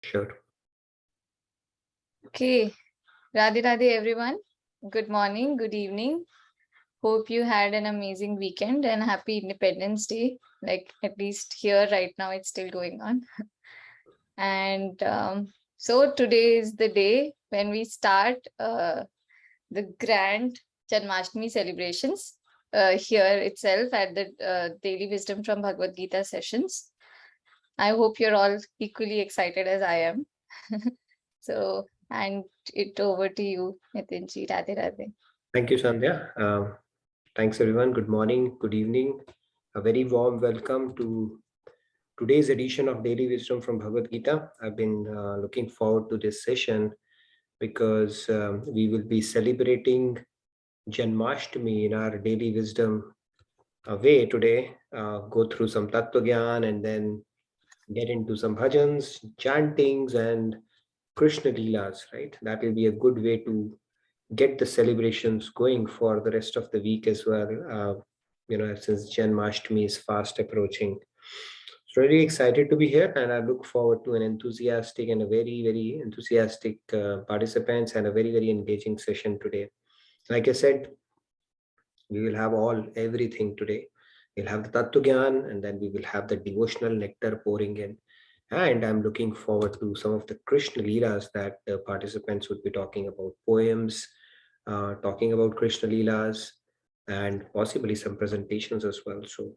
Sure. Okay, Radhe Radhe everyone. Good morning, good evening. Hope you had an amazing weekend and happy Independence Day. Like at least here right now, it's still going on. And so today is the day when we start the grand Janmashtami celebrations here itself at the Daily Wisdom from Bhagavad Gita sessions. I hope you're all equally excited as I am. So, and it over to you, Nitinji. Radhe Radhe. Thank you, Sandhya. Thanks, everyone. Good morning, good evening. A very warm welcome to today's edition of Daily Wisdom from Bhagavad Gita. I've been looking forward to this session because we will be celebrating Janmashtami in our Daily Wisdom way today. Go through some Tattva Gyan and then get into some bhajans, chantings, and Krishna Leelas, right? That will be a good way to get the celebrations going for the rest of the week as well. Since Janmashtami is fast approaching. So really excited to be here, and I look forward to an enthusiastic and a very, very enthusiastic participants and a very, very engaging session today. Like I said, we will have everything today. We'll have the Tattva Gyan, and then we will have the devotional nectar pouring in. And I'm looking forward to some of the Krishna Leelas that the participants would be talking about, poems, talking about Krishna Leelas, and possibly some presentations as well. So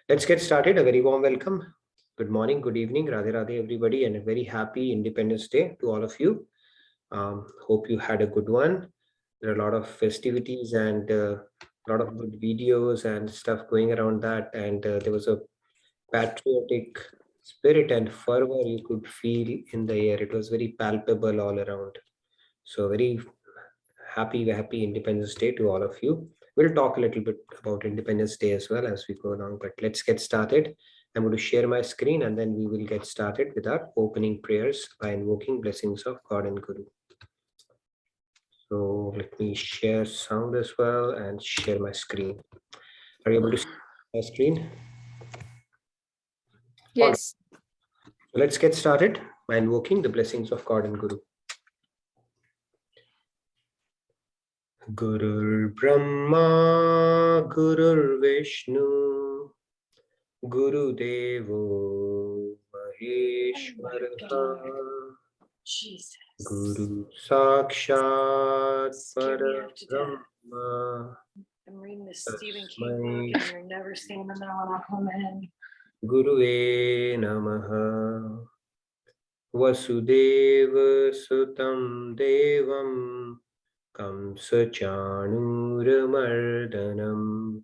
let's get started. A very warm welcome. Good morning, good evening, Radhe Radhe, everybody, and a very happy Independence Day to all of you. Hope you had a good one. There are a lot of festivities and a lot of good videos and stuff going around that. And there was a patriotic spirit and fervor you could feel in the air. It was very palpable all around. So very happy Independence Day to all of you. We'll talk a little bit about Independence Day as well as we go along, but let's get started. I'm going to share my screen and then we will get started with our opening prayers by invoking blessings of God and Guru. So let me share sound as well and share my screen. Are you able to see my screen? Yes. So let's get started by invoking the blessings of God and Guru. Gurur Brahma, Gurur Vishnu, Guru Devo Maheshwara, Guru Sakshat Parabrahma. I'm reading the Stephen King book and you're never seeing them when I come in. Gurue Namaha. Vasudeva Sutam Devam Kamsa Chanuramardanam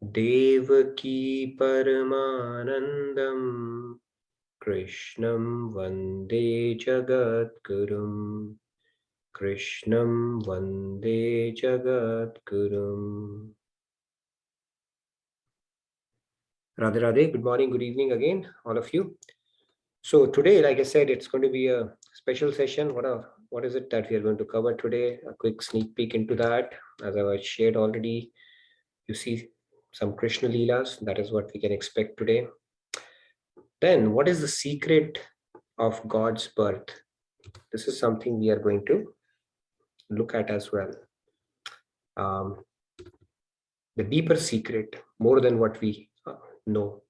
Devaki Paramanandam Krishnam Vande Jagadgurum. Krishnam Vande Jagadgurum. Radhe Radhe, good morning, good evening again, all of you. So today, like I said, it's going to be a special session. What is it that we are going to cover today? A quick sneak peek into that. As I've shared already, you see some Krishna Leelas. That is what we can expect today. Then, what is the secret of God's birth? This is something we are going to look at as well. The deeper secret, more than what we know.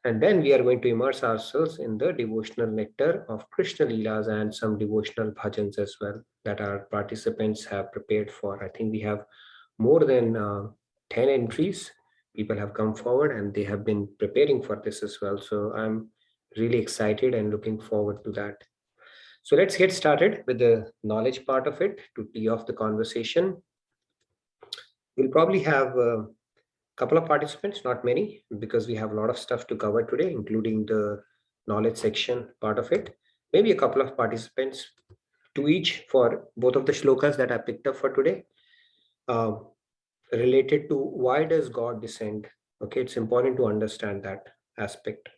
And then we are going to immerse ourselves in the devotional nectar of Krishna Leelas and some devotional bhajans as well that our participants have prepared for. I think we have more than 10 entries. People have come forward and they have been preparing for this as well. So I'm really excited and looking forward to that. So let's get started with the knowledge part of it to tee off the conversation. We'll probably have a couple of participants, not many, because we have a lot of stuff to cover today, including the knowledge section part of it. Maybe a couple of participants, two each for both of the shlokas that I picked up for today, related to why does God descend? Okay, it's important to understand that aspect.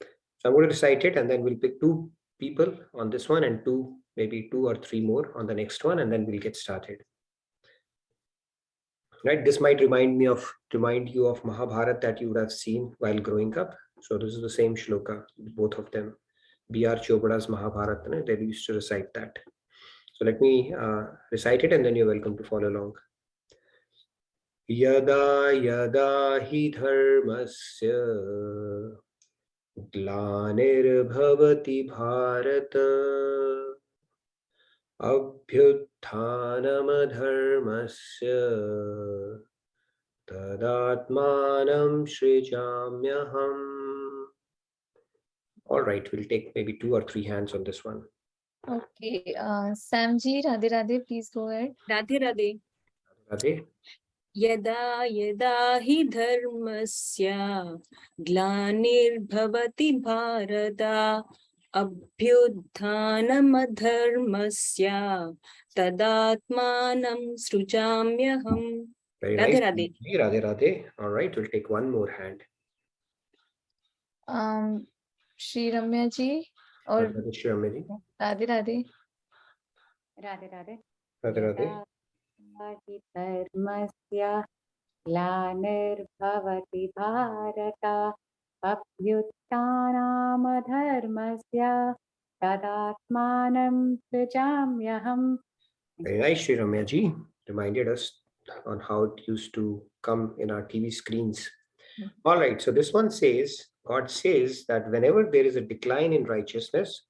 So I'm going to recite it and then we'll pick two people on this one and maybe two or three more on the next one, and then we'll get started. Right, this might remind you of Mahabharata that you would have seen while growing up. So this is the same shloka, both of them. B.R. Chopra's Mahabharata. They used to recite that. So let me recite it and then you're welcome to follow along. Yada yada hi dharmasya ग्लानिर्भवति Bharat अभ्युत्थानमधर्मस्य तदात्मानं सृजाम्यहम्. All right, we'll take maybe 2 or 3 hands on this one. Okay, Samji, Radhe Radhe, please go ahead. Radhe Radhe. Radhe. Yada yada hi dharmasya glanirбhavati bharata abhyudhanamadharmasya tadatmanam srujamyaham. Very Radhe nice. Radhe. Radhe Radhe. All right, we'll take one more hand. Shri Ramya ji or Radhe Shri Ramya ji. Radhe Radhe. Radhe Radhe. Radhe Radhe. Dharmasya glanirбhavati bharata abhyuttanamadharmasya tadatmanam srijamyaham. Very nice, Shri Ramya ji. Reminded us on how it used to come in our TV screens. All right, so this one says, God says that whenever there is a decline in righteousness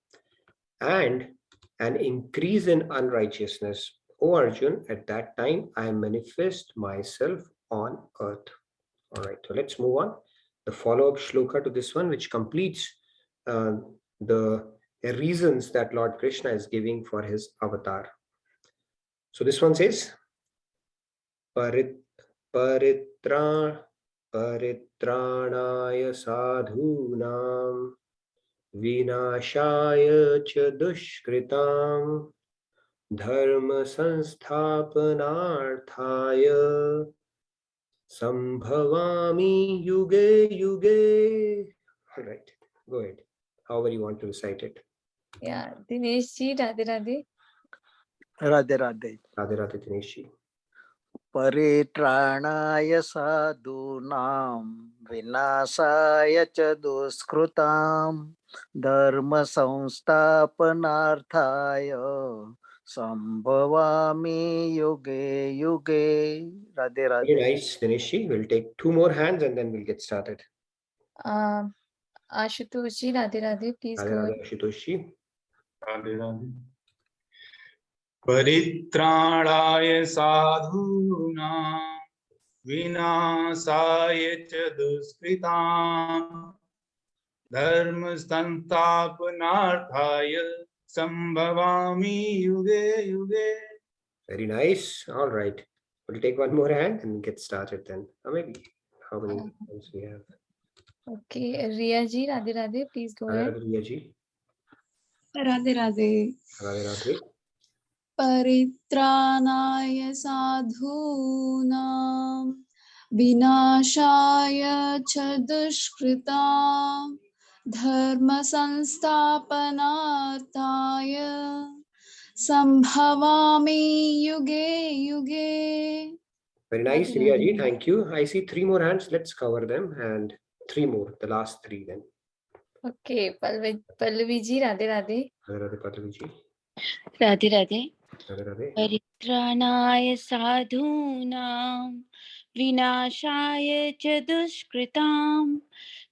and an increase in unrighteousness, O Arjun, at that time I manifest myself on earth. All right, so let's move on. The follow-up shloka to this one, which completes the reasons that Lord Krishna is giving for his avatar. So this one says, Paritranaya sadhunam vinashaya cha dushkritam dharma sansthapanarthaya sambhavami yuge yuge. All right, go ahead. However you want to recite it. Yeah, Dinesh ji, Radhe Radhe. Radhe Radhe. Radhe Radhe Dinesh ji. Paritranaya sadhunam vinasaya cha duskrutam dharma samsthapanarthaya sambhavami yuge yuge. Radhe Radhe. Very nice, Dinesh ji. We'll take 2 more hands and then we'll get started. Ashutosh ji, Radhe Radhe, please Radhe go Radhe ahead. Ashutosh ji. Radhe Radhe. Paritrāणाय sadhūnām vināsāya ca duskritāṃ dharma sansthapanārthāya sambhavami yuge yuge. Very nice. All right. We'll take 1 more hand and get started then. Or maybe how many hands we have? Okay, Riya ji, Radhe Radhe, please go Radhe ahead. Radhe Riya ji. Radhe Radhe. Radhe Radhe. Paritranaya sadhunam vinashaya cha dushkritam dharma sansthapanarthaya sambhavami yuge yuge. Very nice, Riya ji. Thank you. I see 3 more hands. Let's cover them and 3 more. The last 3 then. Okay, Pallavi ji, Radhe Radhe. Radhe Radhe Pallavi ji. Radhe Radhe. Radhe Radhe. Paritranaya sadhunam vinashaya cha dushkritam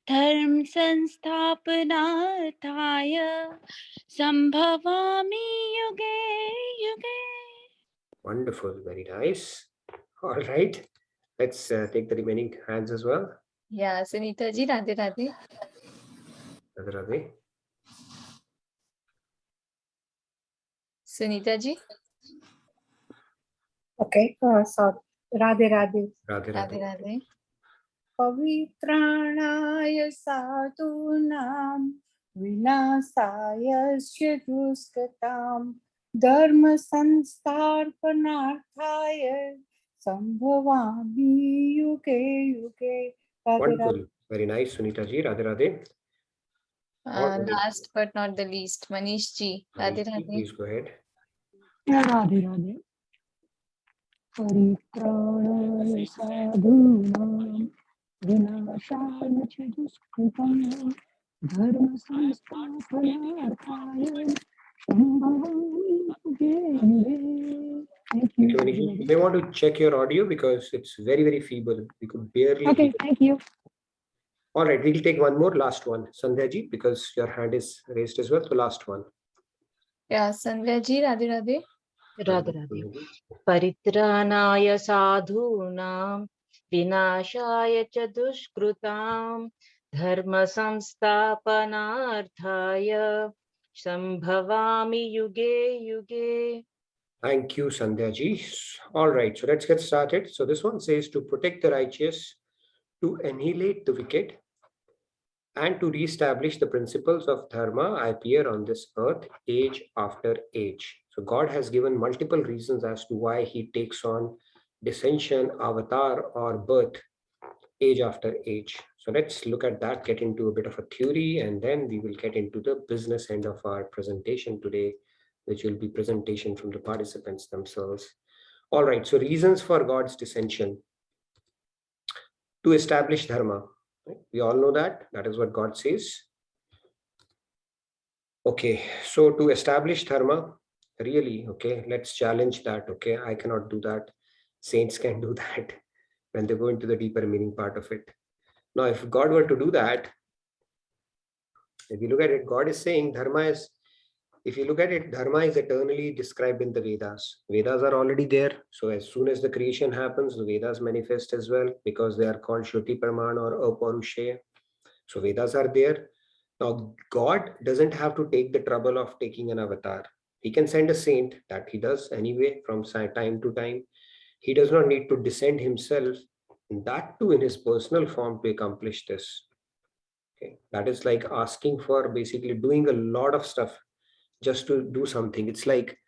dharma sansthapanarthaya sambhavami yuge yuge. Wonderful. Very nice. All right. Let's take the remaining hands as well. Yeah, Sunita ji, Radhe Radhe. Radhe Radhe. Sunita ji. Okay, so Radhe Radhe. Radhe Radhe Radhe. Radhe. Pavitranaya sadhunam vinasaya duskatam dharma sanstarpanarthaya sambhavami yuge yuge. Radhe Wonderful. Radhe. Very nice, Sunita ji. Radhe Radhe. All right. Last but not the least, Manish ji, Radhe Manish ji, Radhe. please go ahead. Radhe Radhe. Paritranaya sadhunam vinashaya cha duskritam धर्म संस्थापनार्थाय संभवामि युगे युगे. Thank you. You may want to check your audio because it's very, very feeble. We could barely Okay, hear. thank you. All right, we'll take one more, last one. Sandhya ji, because your hand is raised as well. So last one. Yeah, Sandhya ji, Radhe Radhe. Radhe Radhe. Paritranaya sadhunam vinashaya cha dushkrutam dharma samsthapanarthaya sambhavami yuge yuge. Thank you, Sandhya ji. All right, so let's get started. So this one says to protect the righteous, to annihilate the wicked, and to reestablish the principles of dharma, I appear on this earth age after age. So God has given multiple reasons as to why he takes on descension, avatar, or birth age after age. So let's look at that, get into a bit of a theory, and then we will get into the business end of our presentation today, which will be presentation from the participants themselves. All right, so reasons for God's descension. To establish dharma. We all know that. That is what God says. Okay, so to establish dharma, really, okay, let's challenge that. Okay, I cannot do that. Saints can do that when they go into the deeper meaning part of it. Now, if God were to do that, if you look at it, God is saying dharma is, if you look at it, dharma is eternally described in the Vedas. Vedas are already there. So as soon as the creation happens, the Vedas manifest as well because they are called Shruti Praman or Aparushaya. So Vedas are there. Now, God doesn't have to take the trouble of taking an avatar. He can send a saint, that he does anyway from time to time. He does not need to descend himself, that too in his personal form, to accomplish this. Okay, that is like asking for basically doing a lot of stuff just to do something. It's like,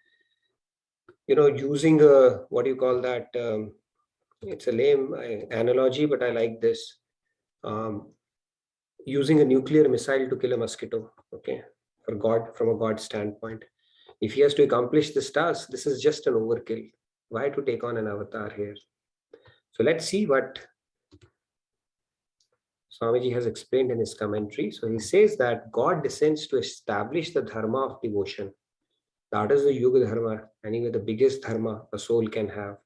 you know, using a, what do you call that? It's a lame analogy, but I like this. Using a nuclear missile to kill a mosquito, okay, for God, from a God standpoint. If he has to accomplish this task, this is just an overkill. Why to take on an avatar here? So let's see what Swamiji has explained in his commentary. So he says that God descends to establish the dharma of devotion. That is the Yuga Dharma, anyway, the biggest dharma a soul can have.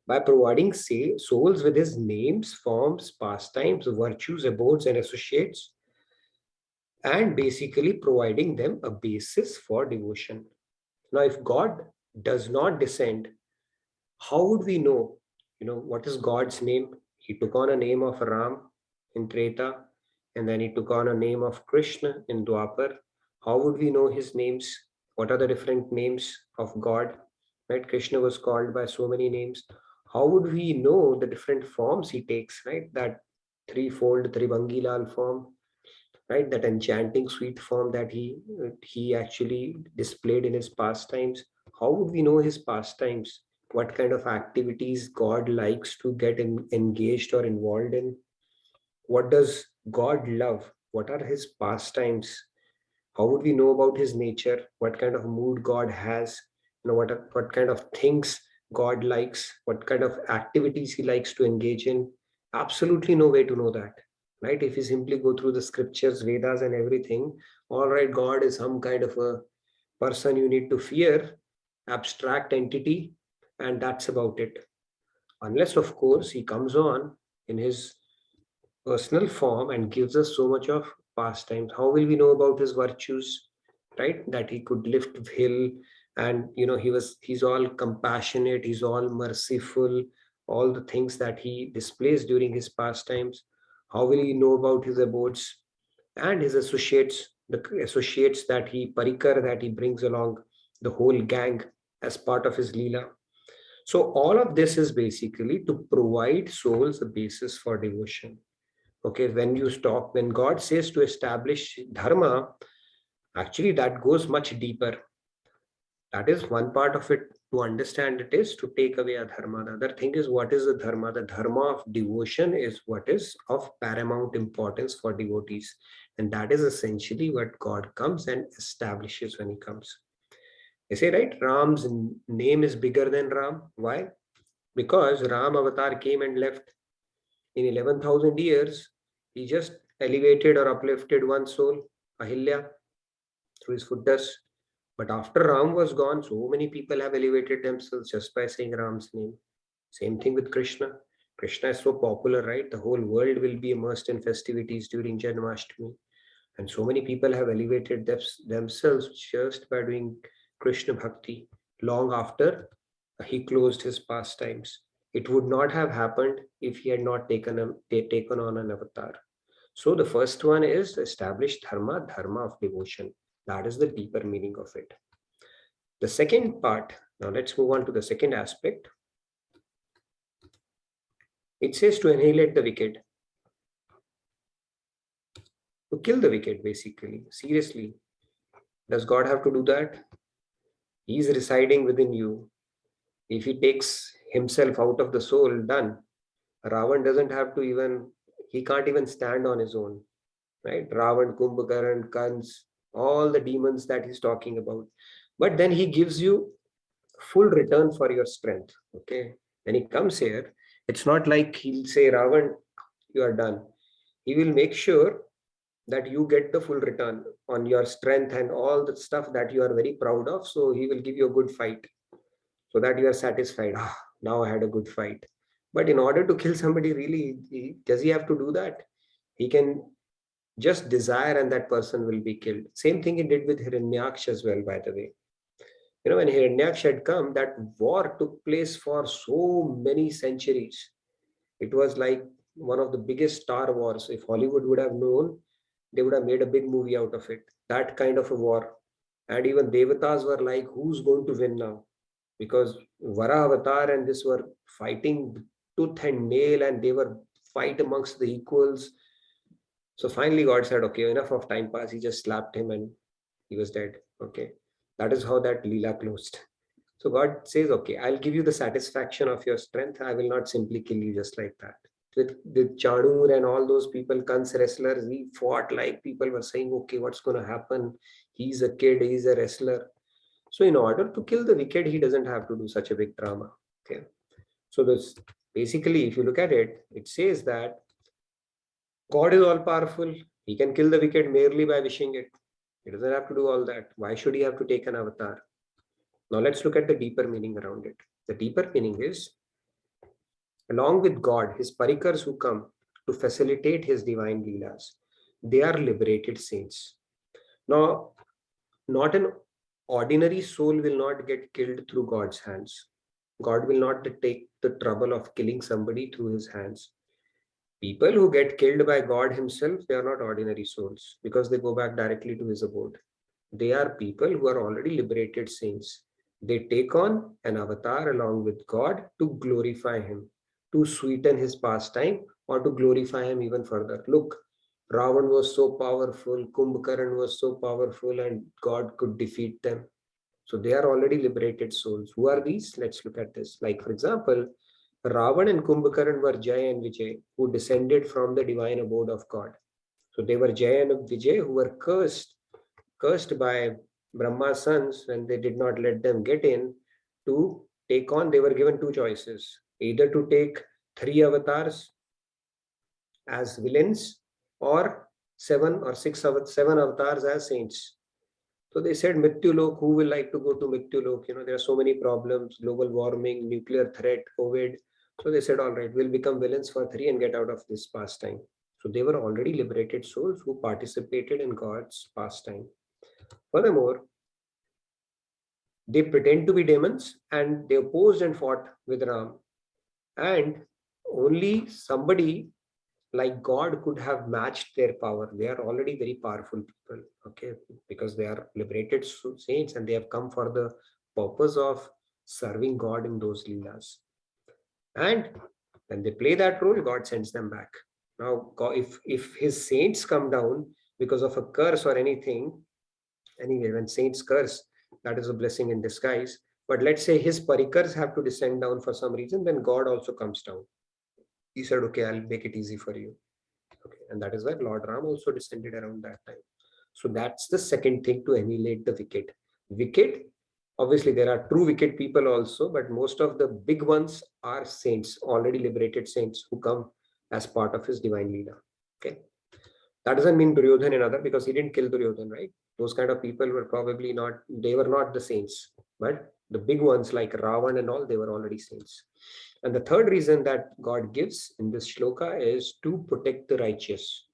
By providing souls with his names, forms, pastimes, virtues, abodes, and associates, and basically providing them a basis for devotion. Now, if God does not descend, how would we know, what is God's name? He took on a name of Ram in Treta, and then he took on a name of Krishna in Dwapar. How would we know his names? What are the different names of God? Right? Krishna was called by so many names. How would we know the different forms he takes, right? That threefold Tribangilal form, right? That enchanting sweet form that he actually displayed in his pastimes. How would we know his pastimes? What kind of activities God likes to get engaged or involved in? What does God love? What are his pastimes? How would we know about his nature? What kind of mood God has? What kind of things God likes? What kind of activities he likes to engage in? Absolutely no way to know that, right? If you simply go through the scriptures, Vedas and everything, all right, God is some kind of a person you need to fear, abstract entity, and that's about it. Unless, of course, he comes on in his personal form and gives us so much of pastimes. How will we know about his virtues, right? That he could lift hill, and he's all compassionate, he's all merciful, all the things that he displays during his pastimes. How will he know about his abodes and his associates, the associates that he parikar, that he brings along, the whole gang as part of his leela? So all of this is basically to provide souls a basis for devotion. Okay, when God says to establish dharma, actually that goes much deeper. That is one part of it. To understand it is to take away a dharma. The other thing is, what is the dharma? The dharma of devotion is what is of paramount importance for devotees. And that is essentially what God comes and establishes when he comes. They say, right, Ram's name is bigger than Ram. Why? Because Ram avatar came and left. In 11,000 years, he just elevated or uplifted one soul, Ahilya, through his foot dust. But after Ram was gone, so many people have elevated themselves just by saying Ram's name. Same thing with Krishna. Krishna is so popular, right? The whole world will be immersed in festivities during Janmashtami. And so many people have elevated themselves just by doing Krishna Bhakti long after he closed his pastimes. It would not have happened if he had not taken on an avatar. So the first one is establish dharma, dharma of devotion. That is the deeper meaning of it. The second part, now let's move on to the second aspect. It says to annihilate the wicked. To kill the wicked, basically. Seriously. Does God have to do that? He is residing within you. If he takes himself out of the soul, done. Ravan doesn't have to even, he can't even stand on his own. Right? Ravan, Kumbhakaran, Kans, all the demons that he's talking about. But then he gives you full return for your strength. Okay. When he comes here, it's not like he'll say, Ravan, you are done. He will make sure that you get the full return on your strength and all the stuff that you are very proud of. So he will give you a good fight so that you are satisfied. Now I had a good fight. But in order to kill somebody, really, does he have to do that? He can just desire and that person will be killed. Same thing he did with Hiranyaksha as well, by the way. You know, when Hiranyaksha had come, that war took place for so many centuries. It was like one of the biggest star wars. If Hollywood would have known, they would have made a big movie out of it. That kind of a war. And even Devatas were like, who's going to win now? Because Vara Avatar and this were fighting tooth and nail and they were fight amongst the equals. So finally God said, okay, enough of time pass. He just slapped him and he was dead. Okay. That is how that Leela closed. So God says, okay, I'll give you the satisfaction of your strength. I will not simply kill you just like that. With Chanur and all those people, Kans wrestlers, he fought like people were saying, okay, what's going to happen? He's a kid, he's a wrestler. So in order to kill the wicked, he doesn't have to do such a big drama. Okay. So this basically, if you look at it, it says that God is all powerful. He can kill the wicked merely by wishing it. He doesn't have to do all that. Why should he have to take an avatar? Now let's look at the deeper meaning around it. The deeper meaning is, along with God, his parikars who come to facilitate his divine leelas, they are liberated saints. Now, not an ordinary soul will not get killed through God's hands. God will not take the trouble of killing somebody through his hands. People who get killed by God himself, they are not ordinary souls because they go back directly to his abode. They are people who are already liberated saints. They take on an avatar along with God to glorify him, to sweeten his pastime, or to glorify him even further. Look, Ravan was so powerful, Kumbhakaran was so powerful, and God could defeat them. So they are already liberated souls. Who are these? Let's look at this. Like, for example, Ravan and Kumbhakaran were Jaya and Vijay, who descended from the divine abode of God. So they were Jaya and Vijay who were cursed by Brahma's sons when they did not let them get in to take on. They were given two choices, either to take 3 avatars as villains or 7 or 6 7 avatars as saints. So they said Mrityulok, who will like to go to Mrityulok? You know, there are so many problems, global warming, nuclear threat, COVID. So they said, all right, we'll become villains for 3 and get out of this pastime. So they were already liberated souls who participated in God's pastime. Furthermore, they pretend to be demons and they opposed and fought with Ram. And only somebody like God could have matched their power. They are already very powerful people, okay, because they are liberated saints and they have come for the purpose of serving God in those leelas. And when they play that role, God sends them back. Now, if his saints come down because of a curse or anything, anyway, when saints curse, that is a blessing in disguise. But let's say his parikars have to descend down for some reason, then God also comes down. He said, okay, I'll make it easy for you. Okay. And that is why Lord Ram also descended around that time. So that's the second thing, to annihilate the wicked. Wicked, obviously there are true wicked people also, but most of the big ones are saints, already liberated saints who come as part of his divine leela. Okay. That doesn't mean Duryodhan and other, because he didn't kill Duryodhan, right? Those kind of people were probably not, they were not the saints. But the big ones like Ravan and all, they were already saints. And the third reason that God gives in this shloka is to protect the righteous.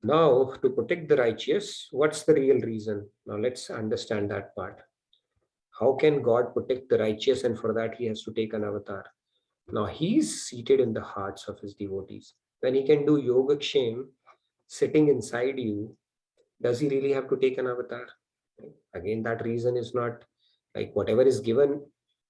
Now, to protect the righteous, what's the real reason? Now, let's understand that part. How can God protect the righteous? And for that, he has to take an avatar. Now, he's seated in the hearts of his devotees. When he can do yogakshem sitting inside you, does he really have to take an avatar? Again, that reason is not like whatever is given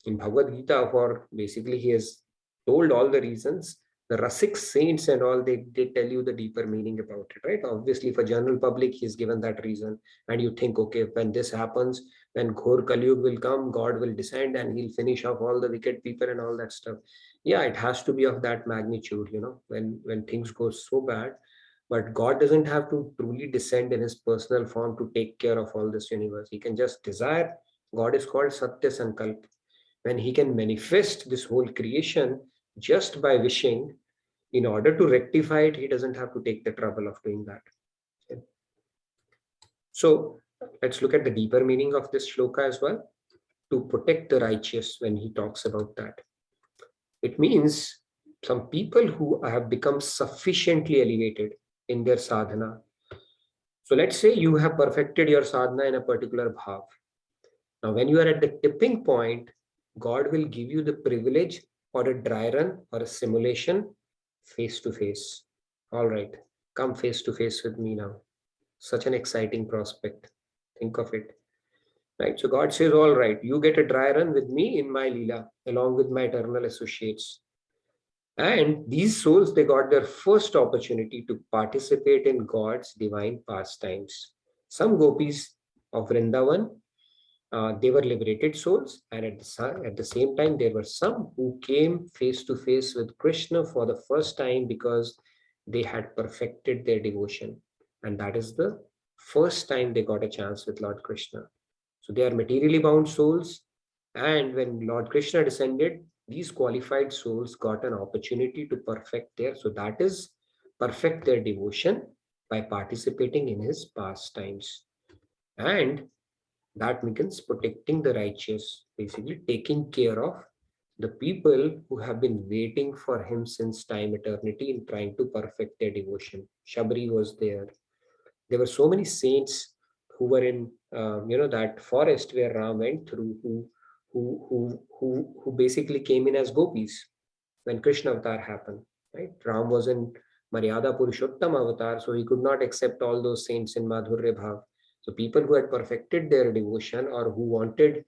in Bhagavad Gita, for basically he has told all the reasons. The Rasik saints and all, they tell you the deeper meaning about it, right? Obviously, for general public, he's given that reason. And you think, okay, when this happens, when Ghor Kaliyug will come, God will descend and he'll finish off all the wicked people and all that stuff. Yeah, it has to be of that magnitude, when things go so bad. But God doesn't have to truly descend in his personal form to take care of all this universe. He can just desire. God is called Satya Sankalp. When he can manifest this whole creation just by wishing, in order to rectify it, he doesn't have to take the trouble of doing that. Okay. So let's look at the deeper meaning of this shloka as well. To protect the righteous, when he talks about that, it means some people who have become sufficiently elevated in their sadhana. So let's say you have perfected your sadhana in a particular bhav. Now, when you are at the tipping point, God will give you the privilege or a dry run or a simulation face to face. All right, come face to face with me now. Such an exciting prospect. Think of it. Right. So God says, all right, you get a dry run with me in my Leela, along with my eternal associates. And these souls, they got their first opportunity to participate in God's divine pastimes. Some gopis of Vrindavan, they were liberated souls, and at the same time, there were some who came face to face with Krishna for the first time because they had perfected their devotion. And that is the first time they got a chance with Lord Krishna. So they are materially bound souls. And when Lord Krishna descended, these qualified souls got an opportunity to perfect perfect their devotion by participating in his pastimes. And that means protecting the righteous, basically taking care of the people who have been waiting for him since time eternity in trying to perfect their devotion. Shabri was there. There were so many saints who were in that forest where Ram went through, who basically came in as gopis when Krishna avatar happened. Right? Ram was in Maryada Purushottam avatar, so he could not accept all those saints in Madhurya Bhav. So people who had perfected their devotion or who wanted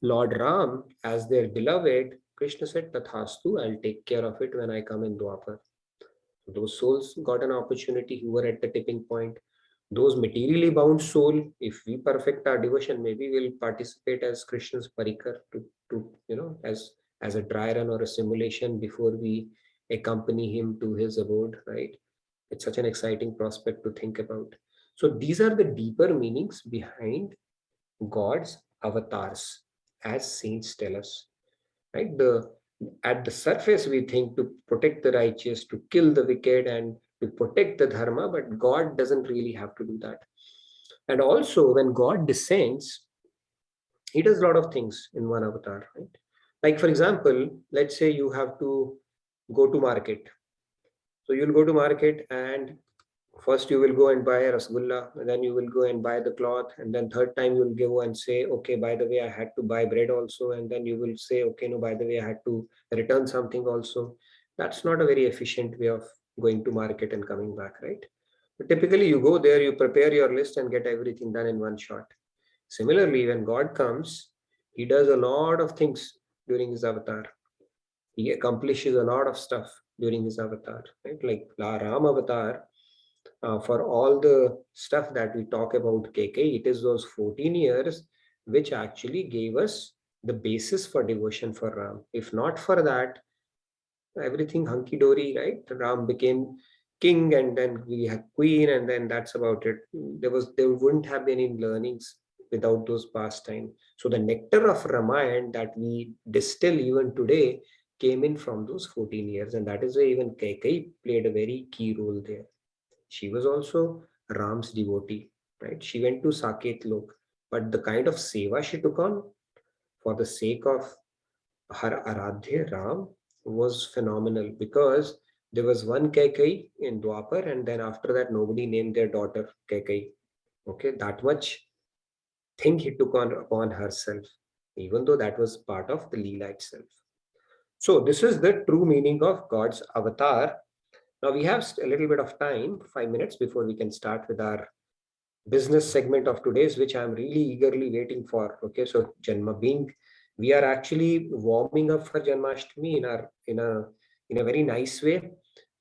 Lord Ram as their beloved, Krishna said, Tathastu, I'll take care of it when I come in Dwapar. So those souls got an opportunity who were at the tipping point. Those materially bound soul, if we perfect our devotion, maybe we'll participate as Krishna's parikar as a dry run or a simulation before we accompany him to his abode, right? It's such an exciting prospect to think about. So these are the deeper meanings behind God's avatars, as saints tell us, right? At the surface, we think to protect the righteous, to kill the wicked, and to protect the dharma, but God doesn't really have to do that. And also, when God descends, he does a lot of things in one avatar, right? Like, for example, let's say you have to go to market. So you'll go to market and first you will go and buy a rasgulla, and then you will go and buy the cloth, and then third time you will go and say, okay, by the way, I had to buy bread also, and then you will say, okay, no, by the way, I had to return something also. That's not a very efficient way of going to market and coming back, right? But typically you go there, you prepare your list and get everything done in one shot. Similarly, when God comes, he does a lot of things during his avatar. He accomplishes a lot of stuff during his avatar, right? Like Ram avatar, for all the stuff that we talk about KK, it is those 14 years which actually gave us the basis for devotion for Ram. If not for that, everything hunky-dory, right? Ram became king and then we had queen and then that's about it. There wouldn't have been any learnings without those pastime. So the nectar of Ramayana that we distill even today came in from those 14 years, and that is why even Kaikai played a very key role there. She was also Ram's devotee, right? She went to Saket Lok, but the kind of seva she took on for the sake of her Aradhya Ram was phenomenal, because there was one Kaikai in Dwapar, and then after that nobody named their daughter Kaikai. Okay, that much thing he took on upon herself, even though that was part of the Leela itself. So this is the true meaning of God's avatar. Now we have a little bit of time, 5 minutes, before we can start with our business segment of today's, which I'm really eagerly waiting for. Okay, so Janma being, we are actually warming up for Janmashtami in a very nice way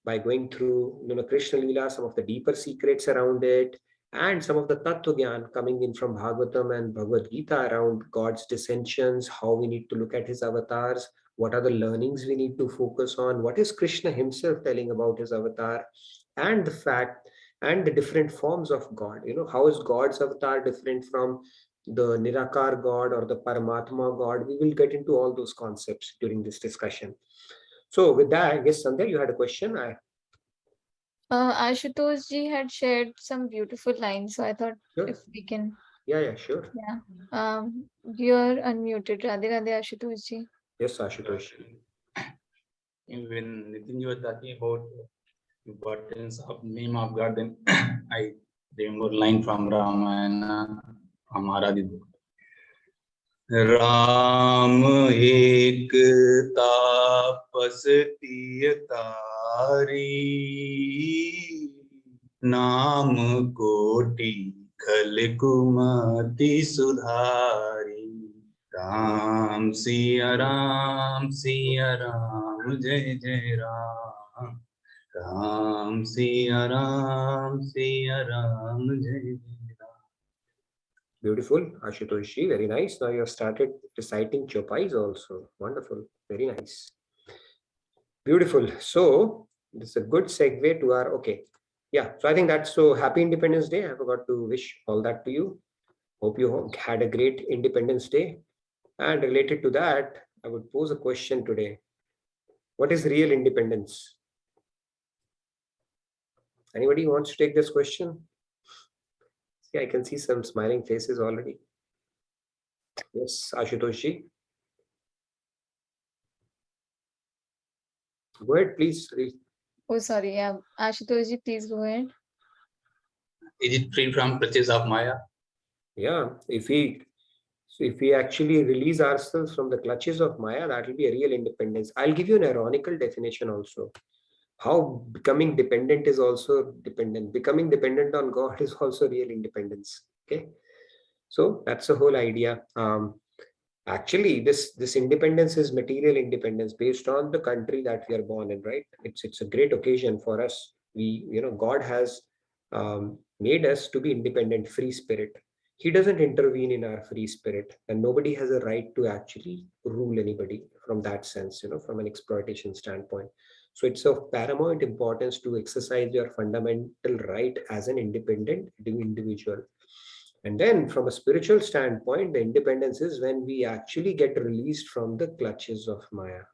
by going through Krishna Leela, some of the deeper secrets around it, and some of the Tattva Gyan coming in from Bhagavatam and Bhagavad Gita around God's dissensions, how we need to look at his avatars, what are the learnings we need to focus on, what is Krishna himself telling about his avatar, and the fact and the different forms of God. How is God's avatar different from the Nirakar God or the Paramatma God? We will get into all those concepts during this discussion. So with that, I guess, Sandhya, you had a question. Ashutosh ji had shared some beautiful lines, so I thought if we can. Yeah, sure. Yeah. You're unmuted. Radhe Radhe, Ashutosh ji. Yes, Ashutosh. When Nitin, you were talking about importance of name of God, then I remember line from Ramayana, from Aradhi. Ram एक तापस तारी, नाम कोटि खल कुमति सुधारी। राम सिया राम, जय जय राम। राम सिया राम, जय जय Ram. Beautiful, Ashutoshi, very nice. Now you have started reciting Chopais also. Wonderful, very nice. Beautiful. So this is a good segue to our, okay. Yeah, so I think that's so. Happy Independence Day. I forgot to wish all that to you. Hope you had a great Independence Day. And related to that, I would pose a question today. What is real independence? Anybody wants to take this question? See, I can see some smiling faces already. Yes, Ashutoshi. Go ahead, please. Oh, sorry. Yeah, Ashutosh ji, please go ahead. Is it free from clutches of Maya? Yeah, if we actually release ourselves from the clutches of Maya, that will be a real independence. I'll give you an ironical definition also. How becoming dependent is also dependent. Becoming dependent on God is also real independence. Okay, so that's the whole idea. Actually, this independence is material independence based on the country that we are born in, right? It's a great occasion for us. God has made us to be independent, free spirit. He doesn't intervene in our free spirit, and nobody has a right to actually rule anybody from that sense, from an exploitation standpoint. So it's of paramount importance to exercise your fundamental right as an independent individual. And then from a spiritual standpoint, the independence is when we actually get released from the clutches of Maya.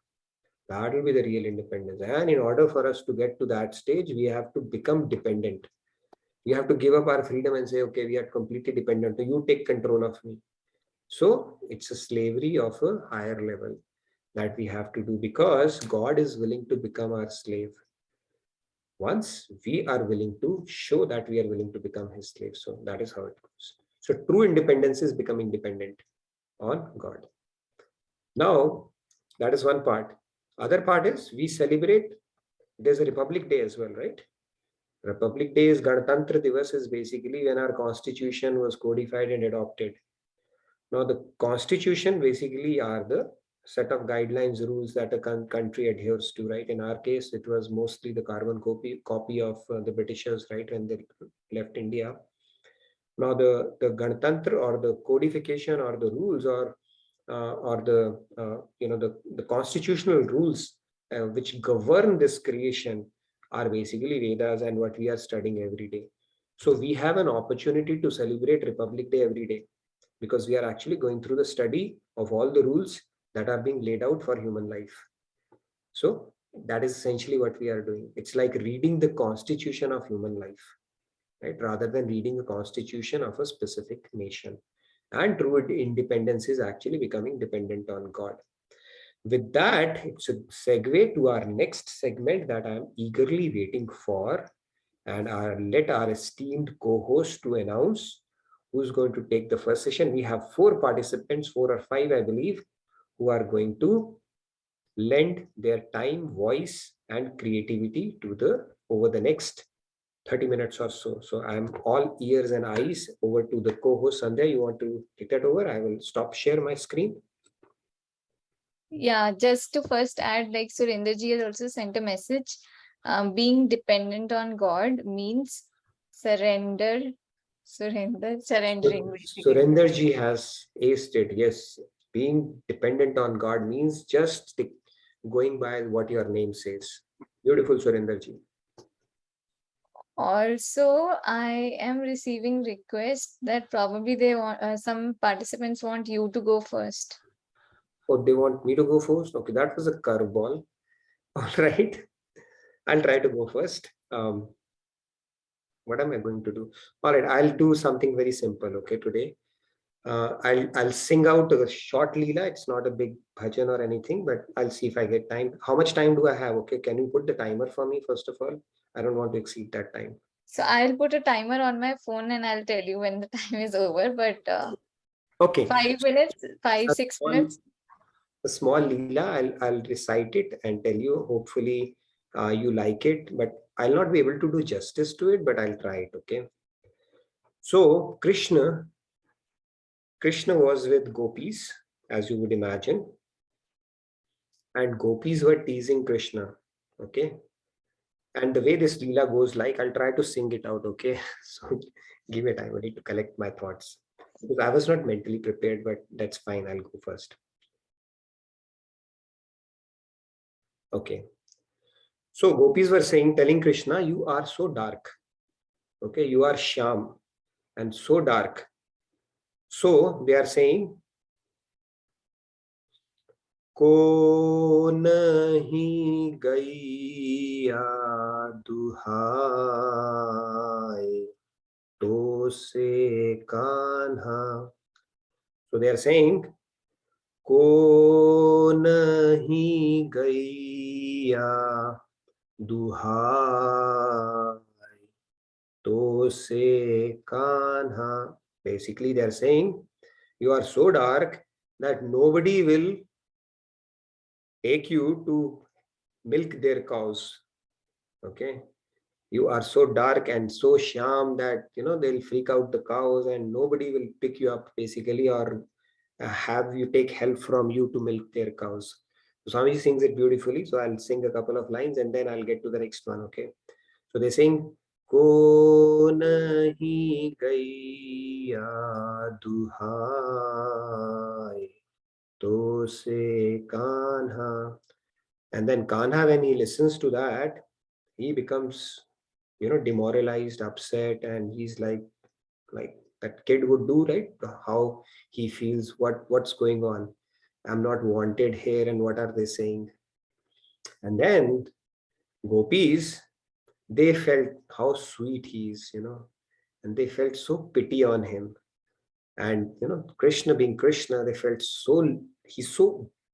That will be the real independence. And in order for us to get to that stage, we have to become dependent. We have to give up our freedom and say, okay, we are completely dependent. You take control of me. So it's a slavery of a higher level that we have to do, because God is willing to become our slave once we are willing to show that we are willing to become his slave. So that is how it goes. So true independence is becoming dependent on God. Now, that is one part. Other part is we celebrate, there's a Republic Day as well, right? Republic Day is Ganatantra Divas, is basically when our constitution was codified and adopted. Now, the constitution basically are the set of guidelines, rules that a country adheres to, right? In our case, it was mostly the carbon copy of the Britishers, right, when they left India. Now, the Ganatantra, or the codification, or the rules, or the constitutional rules which govern this creation are basically Vedas and what we are studying every day. So we have an opportunity to celebrate Republic Day every day, because we are actually going through the study of all the rules that are being laid out for human life. So That is essentially what we are doing. It's like reading the constitution of human life, right? Rather than reading a constitution of a specific nation. And true independence is actually becoming dependent on God. With that, it's a segue to our next segment that I'm eagerly waiting for. And I'll let our esteemed co-host to announce who's going to take the first session. We have 4 participants, 4 or 5, I believe, who are going to lend their time, voice, and creativity to the over the next 30 minutes or so. So I'm all ears and eyes. Over to the co-host. Sandhya, you want to take that over? I will stop share my screen. Yeah, just to first add, like Surendraji has also sent a message. Being dependent on God means surrendering basically. Surendraji has aced it. Yes, being dependent on God means just going by what your name says. Beautiful, Surendraji. Also, I am receiving requests that probably they want some participants want you to go first. Oh, they want me to go first? Okay, that was a curveball. All right, I'll try to go first. What am I going to do? All right, I'll do something very simple. Okay, today. I'll sing out a short leela. It's not a big bhajan or anything, but I'll see if I get time. How much time do I have? Okay, can you put the timer for me first of all? I don't want to exceed that time. So I'll put a timer on my phone and I'll tell you when the time is over. But okay, 5 minutes, 6 minutes. A small leela. I'll recite it and tell you. Hopefully, you like it, but I'll not be able to do justice to it. But I'll try it. Okay. So Krishna was with gopis, as you would imagine, and gopis were teasing Krishna. Okay. And the way this leela goes, like, I'll try to sing it out. Okay. So give me time. I need to collect my thoughts because I was not mentally prepared, but that's fine. I'll go first. Okay. So gopis were telling Krishna, you are so dark. Okay. You are Shyam and so dark. So they are saying, को नहीं गैया दुहाई तो से Kanha. So they are saying, को नहीं गैया दुहाई तो से Kanha. Basically, they are saying, you are so dark that nobody will take you to milk their cows. Okay. You are so dark and so sham that, they'll freak out the cows and nobody will pick you up basically, or have you take help from you to milk their cows. So Swamiji sings it beautifully. So I'll sing a couple of lines and then I'll get to the next one. Okay. So they sing, Ko nahi gaiya duhai to se kanha. And then Kanha, when he listens to that, he becomes, demoralized, upset, and he's like that kid would do, right? How he feels, what's going on? I'm not wanted here, and what are they saying? And then gopis, they felt how sweet he is, and they felt so pity on him. And Krishna being Krishna, they felt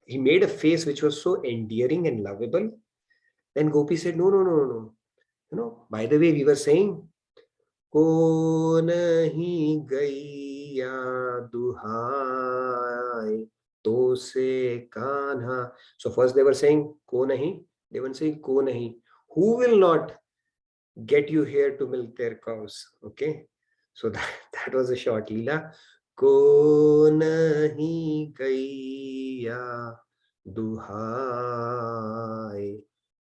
he made a face which was so endearing and lovable. Then Gopi said, no. By the way, we were saying, Ko nahi gaiya duhai to se kanha. So first they were saying, Ko nahi. They were saying, Ko nahi. Who will not get you here to milk their cows? Okay. So that was a short leela. Ko nahi gaiya duhai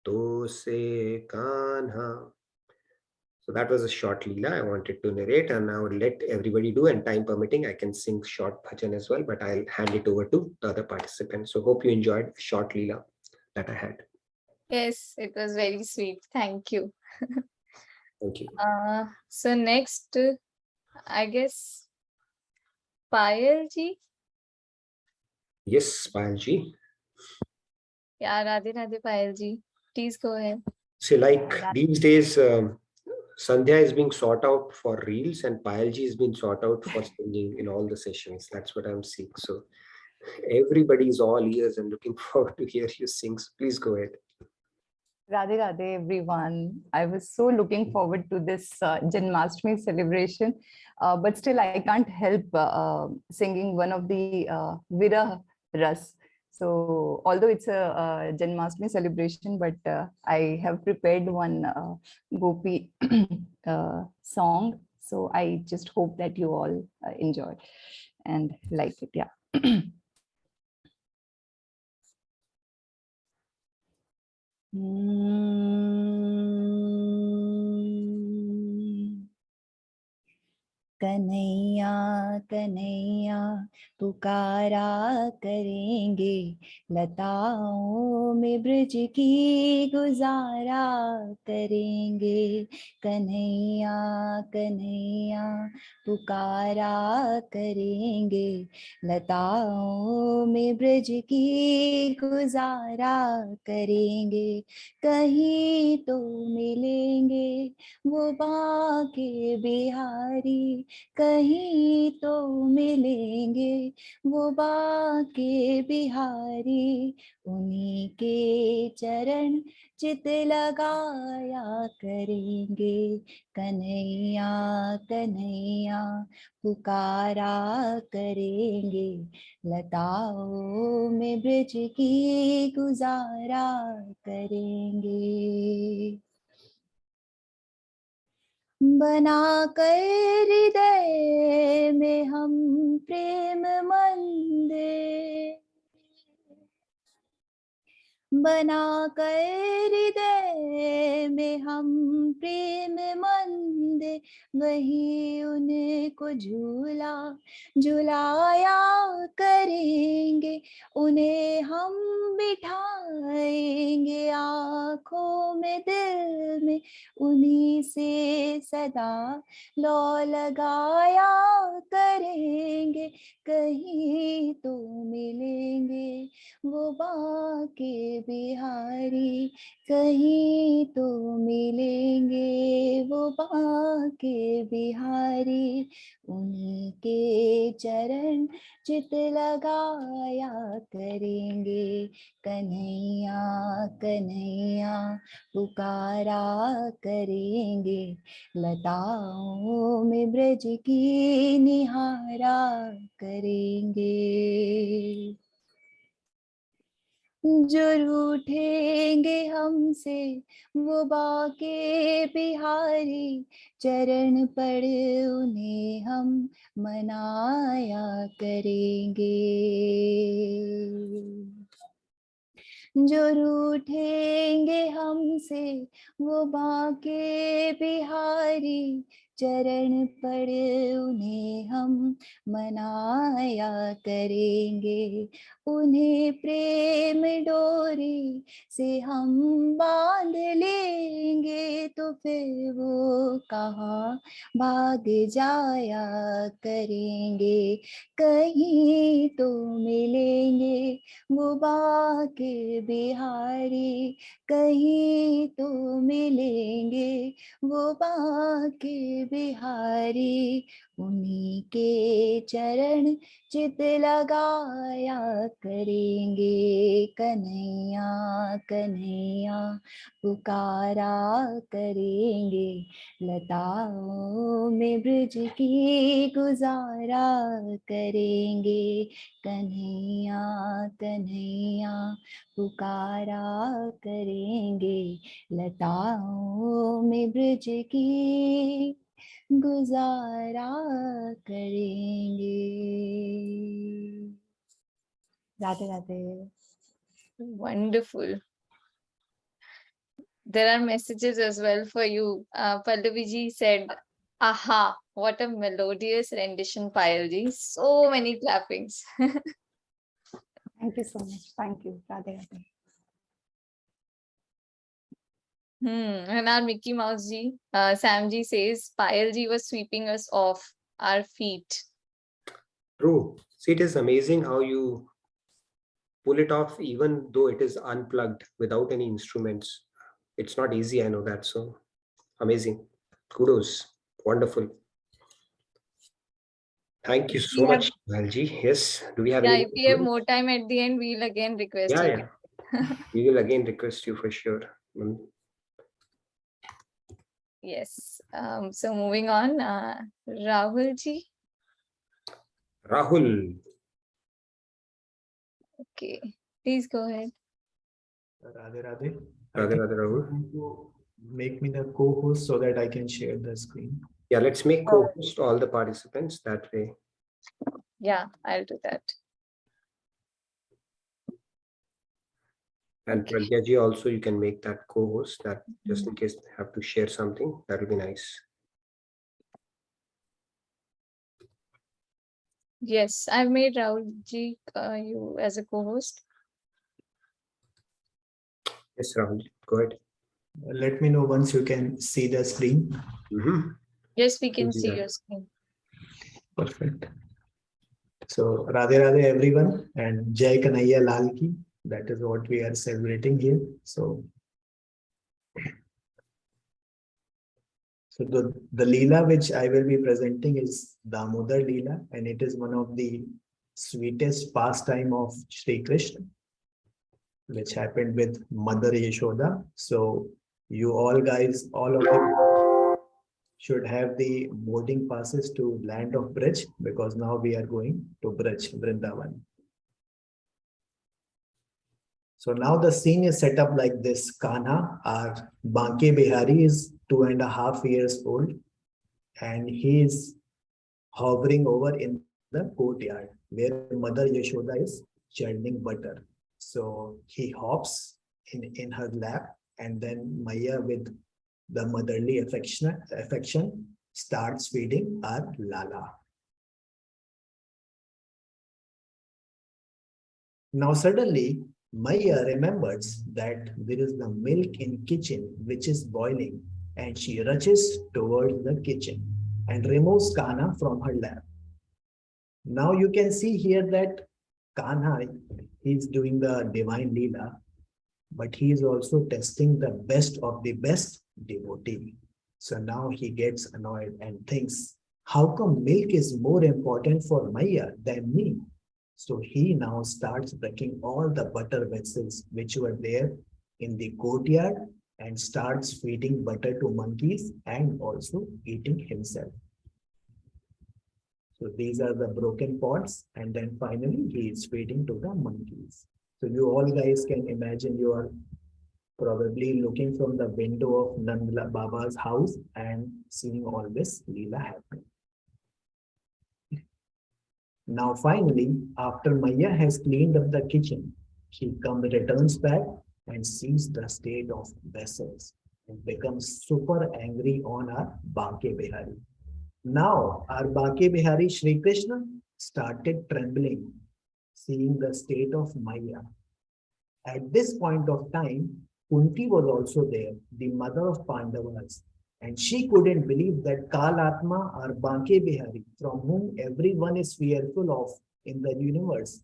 to se kanha. So that was a short leela I wanted to narrate, and I would let everybody do, and time permitting, I can sing short bhajan as well, but I'll hand it over to the other participants. So hope you enjoyed the short leela that I had. Yes, it was very sweet. Thank you. Thank you. So next, I guess, Payal ji. Yes, Payal ji. Yeah, Radhe Radhe Payal ji. Please go ahead. See, like these days, Sandhya is being sought out for reels and Payalji is being sought out for singing in all the sessions. That's what I'm seeing. So everybody is all ears and looking forward to hear you sing. So please go ahead. Radhe Radhe everyone. I was so looking forward to this Janmashtami celebration, but still I can't help singing one of the Virah Ras. So although it's a Janmashtami celebration, but I have prepared one Gopi song. So I just hope that you all enjoy and like it. Yeah. Kanhaiya Kanhaiya पुकारा करेंगे, लताओं में ब्रज की गुजारा करेंगे। कन्हैया कन्हैया पुकारा करेंगे, लताओं में ब्रज की गुजारा करेंगे। कहीं तो मिलेंगे वो बाके बिहारी, कहीं तो मिलेंगे वो बाके बिहारी। उन्हीं के चरण चित लगाया करेंगे। कन्हैया कन्हैया पुकारा करेंगे, लताओं में ब्रज की गुजारा करेंगे। बना कर हृदय में हम प्रेम मंदिर, बना कर हृदय में हम प्रेम मंदिर। वही उनको झूला झुलाया करेंगे, उन्हें हम बिठाएंगे आँखों में दिल में। उन्हीं से सदा लौ लगाया करेंगे। कहीं तो मिलेंगे वो बाके बिहारी, कहीं तो मिलेंगे वो बाके बिहारी। उन्हीं के चरण चित लगाया करेंगे। कन्हैया कन्हैया पुकारा करेंगे, लताओं में ब्रज की निहारा करेंगे। जो रूठेंगे हमसे वो बाके बिहारी, चरण पर उन्हें हम मनाया करेंगे। जो रूठेंगे हमसे वो बाके बिहारी, चरण पर उन्हें हम मनाया करेंगे। उन्हें प्रेम डोरी से हम बांध लेंगे, तो फिर वो कहाँ भाग जाया करेंगे। कहीं तो मिलेंगे वो बाके बिहारी, कहीं तो मिलेंगे वो बाके बिहारी। उन्हीं के चरण चित लगाया करेंगे। कन्हैया कन्हैया पुकारा करेंगे, लताओं में ब्रज की गुजारा करेंगे। कन्हैया कन्हैया पुकारा करेंगे, लताओं में ब्रज की गुजारा करेंगे। Radhe Radhe. Wonderful. There are messages as well for you. Pallavi ji said, "Aha, what a melodious rendition, Payal ji." So many clappings. Thank you so much. Thank you. Radhe Radhe. And our Mickey Mouse ji, Sam ji says, Payal ji was sweeping us off our feet. True. See, it is amazing how you pull it off even though it is unplugged without any instruments. It's not easy, I know that. So amazing. Kudos. Wonderful. Thank you so much, Valji. Yes. Do we have Yeah, any if we have more time at the end, we'll again request you. Yeah. We will again request you for sure. Yes. So moving on, Rahul ji. Rahul. Okay, please go ahead. Radhe Radhe. Radhe Radhe, Rahul. To make me the co-host so that I can share the screen. Yeah, let's make co-host all the participants that way. Yeah, I'll do that. And Pragya ji also, you can make that co-host, that just in case they have to share something, that will be nice. Yes, I've made Rahul ji you as a co-host. Yes, Rahul, go ahead. Let me know once you can see the screen. Yes, we can see your screen. Perfect. So Radhe Radhe everyone and Jai Kanhaiya Lal Ki. That is what we are celebrating here. So the Leela which I will be presenting is Damodar Leela, and it is one of the sweetest pastime of Sri Krishna, which happened with Mother Yashoda. So you all guys, all of you should have the boarding passes to land of Brij, because now we are going to Brij, Vrindavan. So now the scene is set up like this. Kanha, our Banke Bihari, is 2.5 years old, and he is hovering over in the courtyard where Mother Yashoda is churning butter. So he hops in her lap, and then Maya, with the motherly affection starts feeding our Lala. Now suddenly Maya remembers that there is the milk in kitchen which is boiling, and she rushes towards the kitchen and removes Kanha from her lap. Now you can see here that Kanha is doing the divine Leela, but he is also testing the best of the best devotee. So now he gets annoyed and thinks, how come milk is more important for Maya than me? So he now starts breaking all the butter vessels which were there in the courtyard and starts feeding butter to monkeys and also eating himself. So these are the broken pots, and then finally he is feeding to the monkeys. So you all guys can imagine, you are probably looking from the window of Nanda Baba's house and seeing all this Leela happening. Now finally, after Maya has cleaned up the kitchen, she returns back and sees the state of vessels and becomes super angry on our Banke Bihari. Now our Banke Bihari Sri Krishna started trembling, seeing the state of Maya. At this point of time, Kunti was also there, the mother of Pandavas, and she couldn't believe that Kalatma or Banke Bihari, from whom everyone is fearful of in the universe,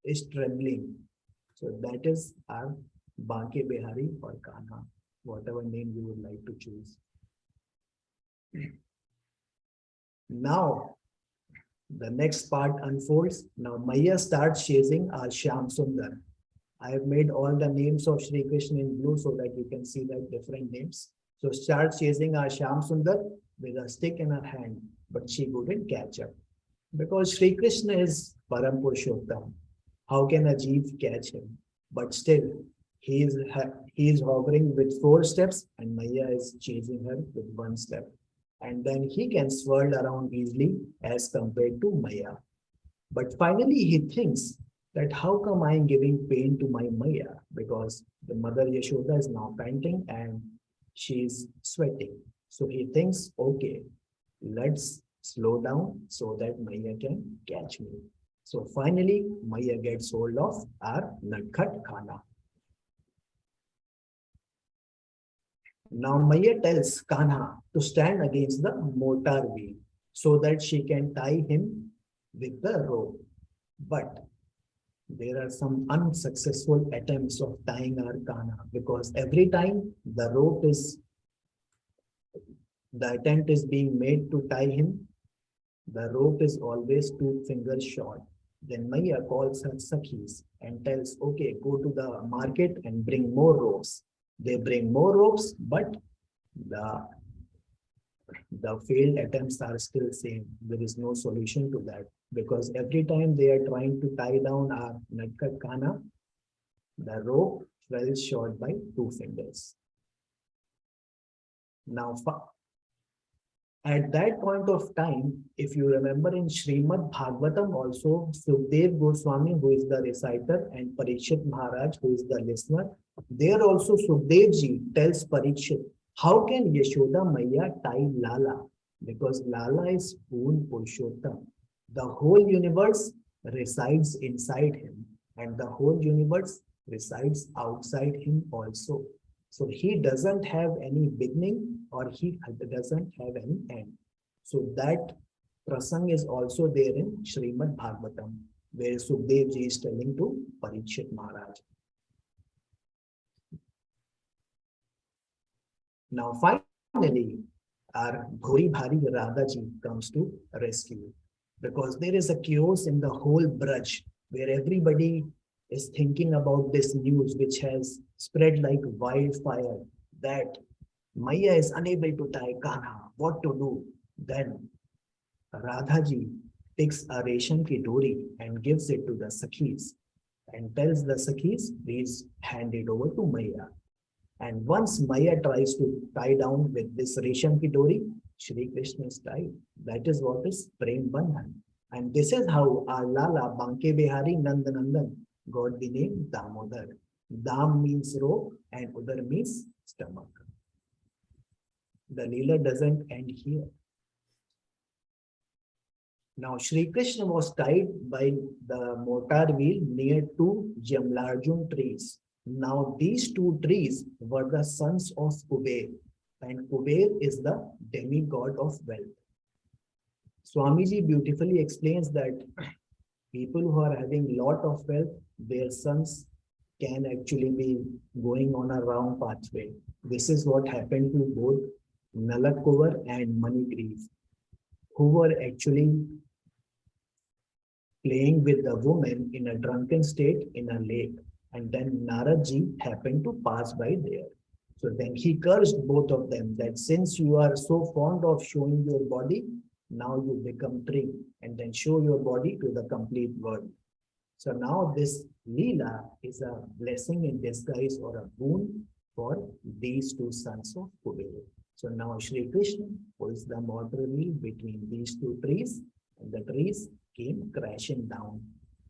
is trembling. So that is our Banke Bihari or Kanha, whatever name you would like to choose. Now, the next part unfolds. Now Maya starts chasing our Shyam Sundar. I have made all the names of Sri Krishna in blue so that you can see the different names. So starts chasing our Shyam Sundar with a stick in her hand, but she couldn't catch up because Sri Krishna is Param Purushottam. How can a jeev catch him? But still, he is hovering with 4 steps, and Maya is chasing her with 1 step. And then he can swirl around easily as compared to Maya. But finally, he thinks that how come I am giving pain to my Maya? Because the mother Yashoda is now panting and she is sweating. So he thinks, okay, let's slow down so that Maya can catch me. So finally, Maya gets hold of our Natkhat Khana. Now Maya tells Kanha to stand against the mortar wheel so that she can tie him with the rope. But there are some unsuccessful attempts of tying our Kana, because every time the attempt is being made to tie him, the rope is always 2 fingers short. Then Maya calls her Sakhis and tells, okay, go to the market and bring more ropes. They bring more ropes, but the failed attempts are still same. There is no solution to that, because every time they are trying to tie down our Natkat Kana, the rope falls short by 2 fingers. Now, at that point of time, if you remember in Srimad Bhagavatam also, Sukdev Goswami, who is the reciter, and Parikshit Maharaj, who is the listener, there also Sukdev ji tells Parikshit, how can Yashoda Maya tie Lala? Because Lala is Poon Purushottam. The whole universe resides inside him, and the whole universe resides outside him also. So he doesn't have any beginning or he doesn't have any end. So that prasang is also there in Srimad Bhagavatam, where Sukdev ji is telling to Parikshit Maharaj. Now finally, our Bhori Bhari Radha ji comes to rescue, because there is a chaos in the whole Braj, where everybody is thinking about this news which has spread like wildfire, that Maya is unable to tie Kanha. What to do? Then Radha ji takes a Resham ki dori and gives it to the Sakhis and tells the Sakhis, please hand it over to Maya. And once Maya tries to tie down with this Resham ki dori, Shri Krishna is tied. That is what is Prem Bandhan. And this is how our Lala Banke Bihari Nandanandan got the name Damodar. Dam means rope and Udar means stomach. The Leela doesn't end here. Now Shri Krishna was tied by the mortar wheel near 2 Jamlarjun trees. Now these 2 trees were the sons of Kuber, and Kuber is the demigod of wealth. Swamiji beautifully explains that people who are having lot of wealth, their sons can actually be going on a wrong pathway. This is what happened to both Nalak Kuvar and Manigriv, who were actually playing with the woman in a drunken state in a lake. And then Narad ji happened to pass by there. So then he cursed both of them, that since you are so fond of showing your body, now you become tree and then show your body to the complete world. So now this Leela is a blessing in disguise or a boon for these 2 sons of Kuber. So now Shri Krishna pulls the mortar wheel between these 2 trees, and the trees came crashing down.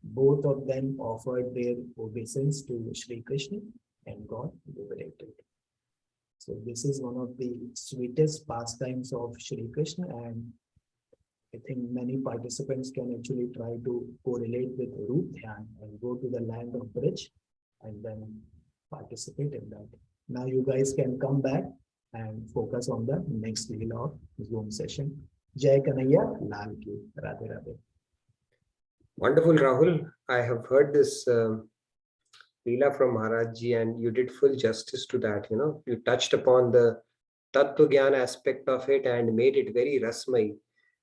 Both of them offered their obeisance to Shri Krishna and got liberated. So this is one of the sweetest pastimes of Shri Krishna, and I think many participants can actually try to correlate with Roop Dhyan and go to the land of Brij and then participate in that. Now you guys can come back and focus on the next Leela of Zoom session. Jai Kanaya Lal Ki, Radhe Radhe. Wonderful, Rahul. I have heard this Leela from Maharaj ji, and you did full justice to that. You know, you touched upon the Tattva Gyan aspect of it and made it very rasmai.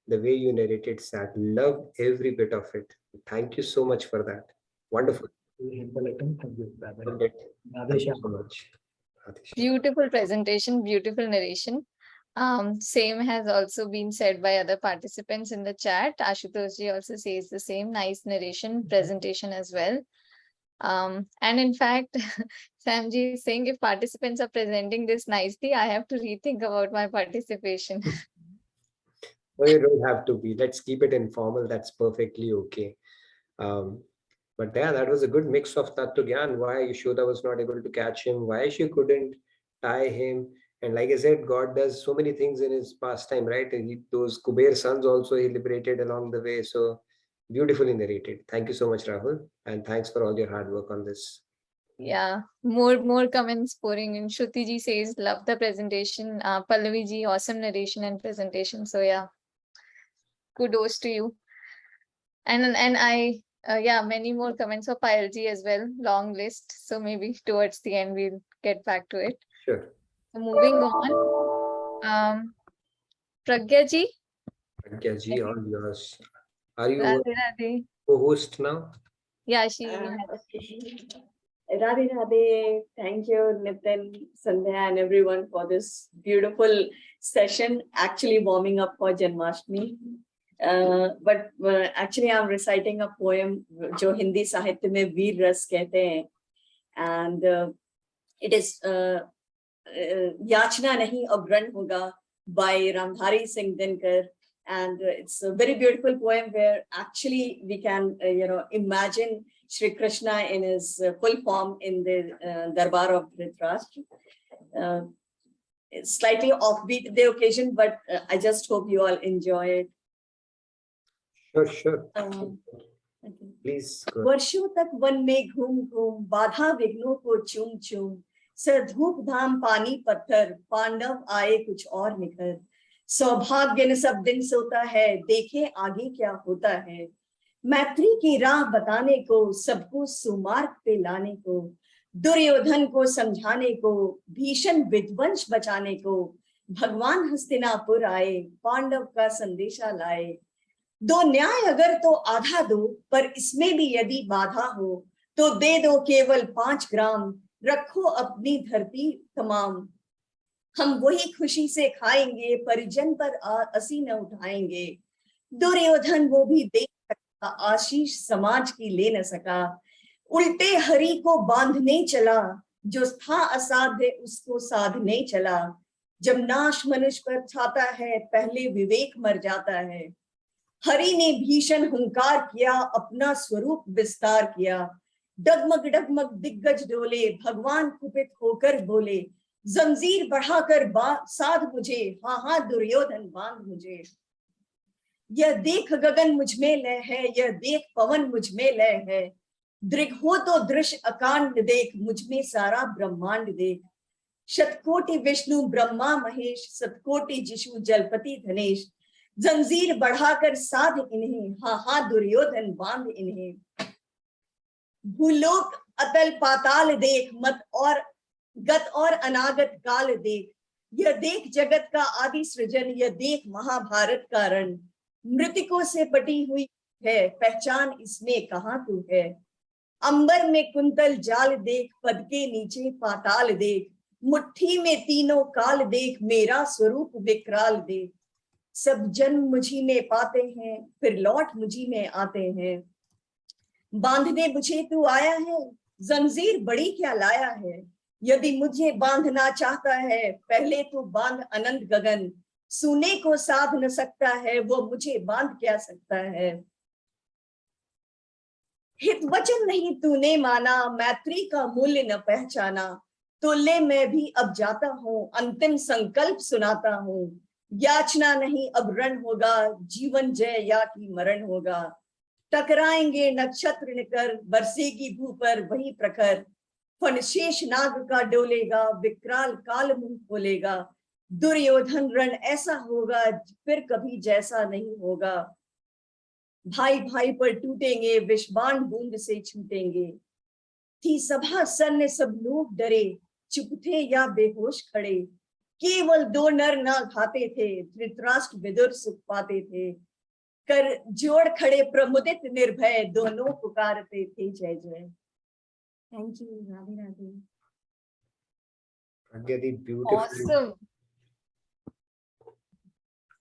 The way you narrated that, loved every bit of it. Thank you so much for that. Wonderful. Thank you so much. Beautiful presentation, beautiful narration. Same has also been said by other participants in the chat. Ashutosh ji also says the same, nice narration, presentation as well. And in fact, Samji is saying if participants are presenting this nicely, I have to rethink about my participation. Well, you don't have to be. Let's keep it informal. That's perfectly okay. But yeah, that was a good mix of Tattva Gyan. Why Yashoda was not able to catch him, why she couldn't tie him. And like I said, God does so many things in his pastime, right? And those Kuber sons also he liberated along the way. So beautifully narrated. Thank you so much, Rahul. And thanks for all your hard work on this. Yeah, more comments pouring in. Shruti ji says, love the presentation. Pallavi ji, awesome narration and presentation. So yeah, kudos to you. And Yeah, many more comments of Payalji as well. Long list. So maybe towards the end we'll get back to it. Sure. So moving on. Pragya ji. Pragya ji, all yours. Are you Radhe Radhe. co-host now? Yeah, she Radhe Radhe. Thank you, Nitin, Sandhya, and everyone for this beautiful session. Actually, warming up for Janmashtami. But actually, I'm reciting a poem जो हिंदी साहित्य में वीर रस कहते हैं, and it is याचना नहीं अग्रण होगा by Ramdhari Singh Dinkar. And it's a very beautiful poem where actually we can, imagine Shri Krishna in his full form in the Darbar of Dhritarashtra. It's slightly offbeat the occasion, but I just hope you all enjoy it. Sure. Please. वर्षों तक one में घूम घूम बाधा विघ्नों को चूम चूम सधूप धाम पानी पत्थर पांडव आए कुछ और निखर सौभाग्य न सब दिन सोता है देखे आगे क्या होता है मैत्री की राह बताने को सबको सुमार्ग पे लाने को दुर्योधन को समझाने को भीषण विध्वंस बचाने को भगवान हस्तिनापुर आए पांडव का संदेशा लाए दो न्याय अगर तो आधा दो पर इसमें भी यदि बाधा हो तो दे दो केवल 5 ग्राम रखो अपनी धरती तमाम हम वही खुशी से खाएंगे परिजन पर असी न उठाएंगे दुर्योधन वो भी दे सका आशीष समाज की ले न सका उल्टे हरि को बांधने चला जो था असाध्य उसको साधने चला जब नाश मनुष्य पर छाता है पहले विवेक मर जाता है हरि ने भीषण हुंकार किया अपना स्वरूप विस्तार किया डगमग डगमग दिग्गज डोले भगवान कुपित होकर बोले जंजीर बढ़ाकर साध मुझे हाँ दुर्योधन बांध मुझे यह देख गगन मुझ में लय है यह देख पवन मुझ में लय है दृग हो तो दृश्य अकांड देख मुझ में सारा ब्रह्मांड देख शतकोटि विष्णु ब्रह्मा महेश सतकोटि जिशु जलपति धनेश जंजीर बढ़ाकर साध इन्हें हाँ दुर्योधन बांध इन्हें भूलोक अतल पाताल देख मत और गत और अनागत काल देख यह देख जगत का आदि सृजन यह देख महाभारत का रण मृतिकों से पटी हुई है पहचान इसमें कहाँ तू है अंबर में कुंतल जाल देख पद के नीचे पाताल देख मुट्ठी में तीनों काल देख मेरा स्वरूप विकराल देख सब जन्म मुझी में पाते हैं फिर लौट मुझी में आते हैं बांधने मुझे तू आया है जंजीर बड़ी क्या लाया है यदि मुझे बांधना चाहता है पहले तो बांध अनंत गगन सुने को साध न सकता है वो मुझे बांध क्या सकता है हित वचन नहीं तूने माना मैत्री का मूल्य न पहचाना तो ले मैं भी अब जाता हूँ अंतिम संकल्प सुनाता हूँ याचना नहीं अब रण होगा जीवन जय या की मरण होगा टकराएंगे नक्षत्र निकर बरसेगी भू पर वही प्रखर फन शेष नाग का डोलेगा विकराल काल मुंह खोलेगा दुर्योधन रण ऐसा होगा फिर कभी जैसा नहीं होगा भाई भाई पर टूटेंगे विषबाण बूंद से छूटेंगे थी सभा सन्न सब लोग डरे चुप थे या बेहोश खड़े केवल 2 नर ना खाते थे धृतराष्ट्र विदुर सुख पाते थे कर जोड़ खड़े प्रमुदित निर्भय दोनों पुकारते थे जय जय thank you Radhe Radhe Beautiful.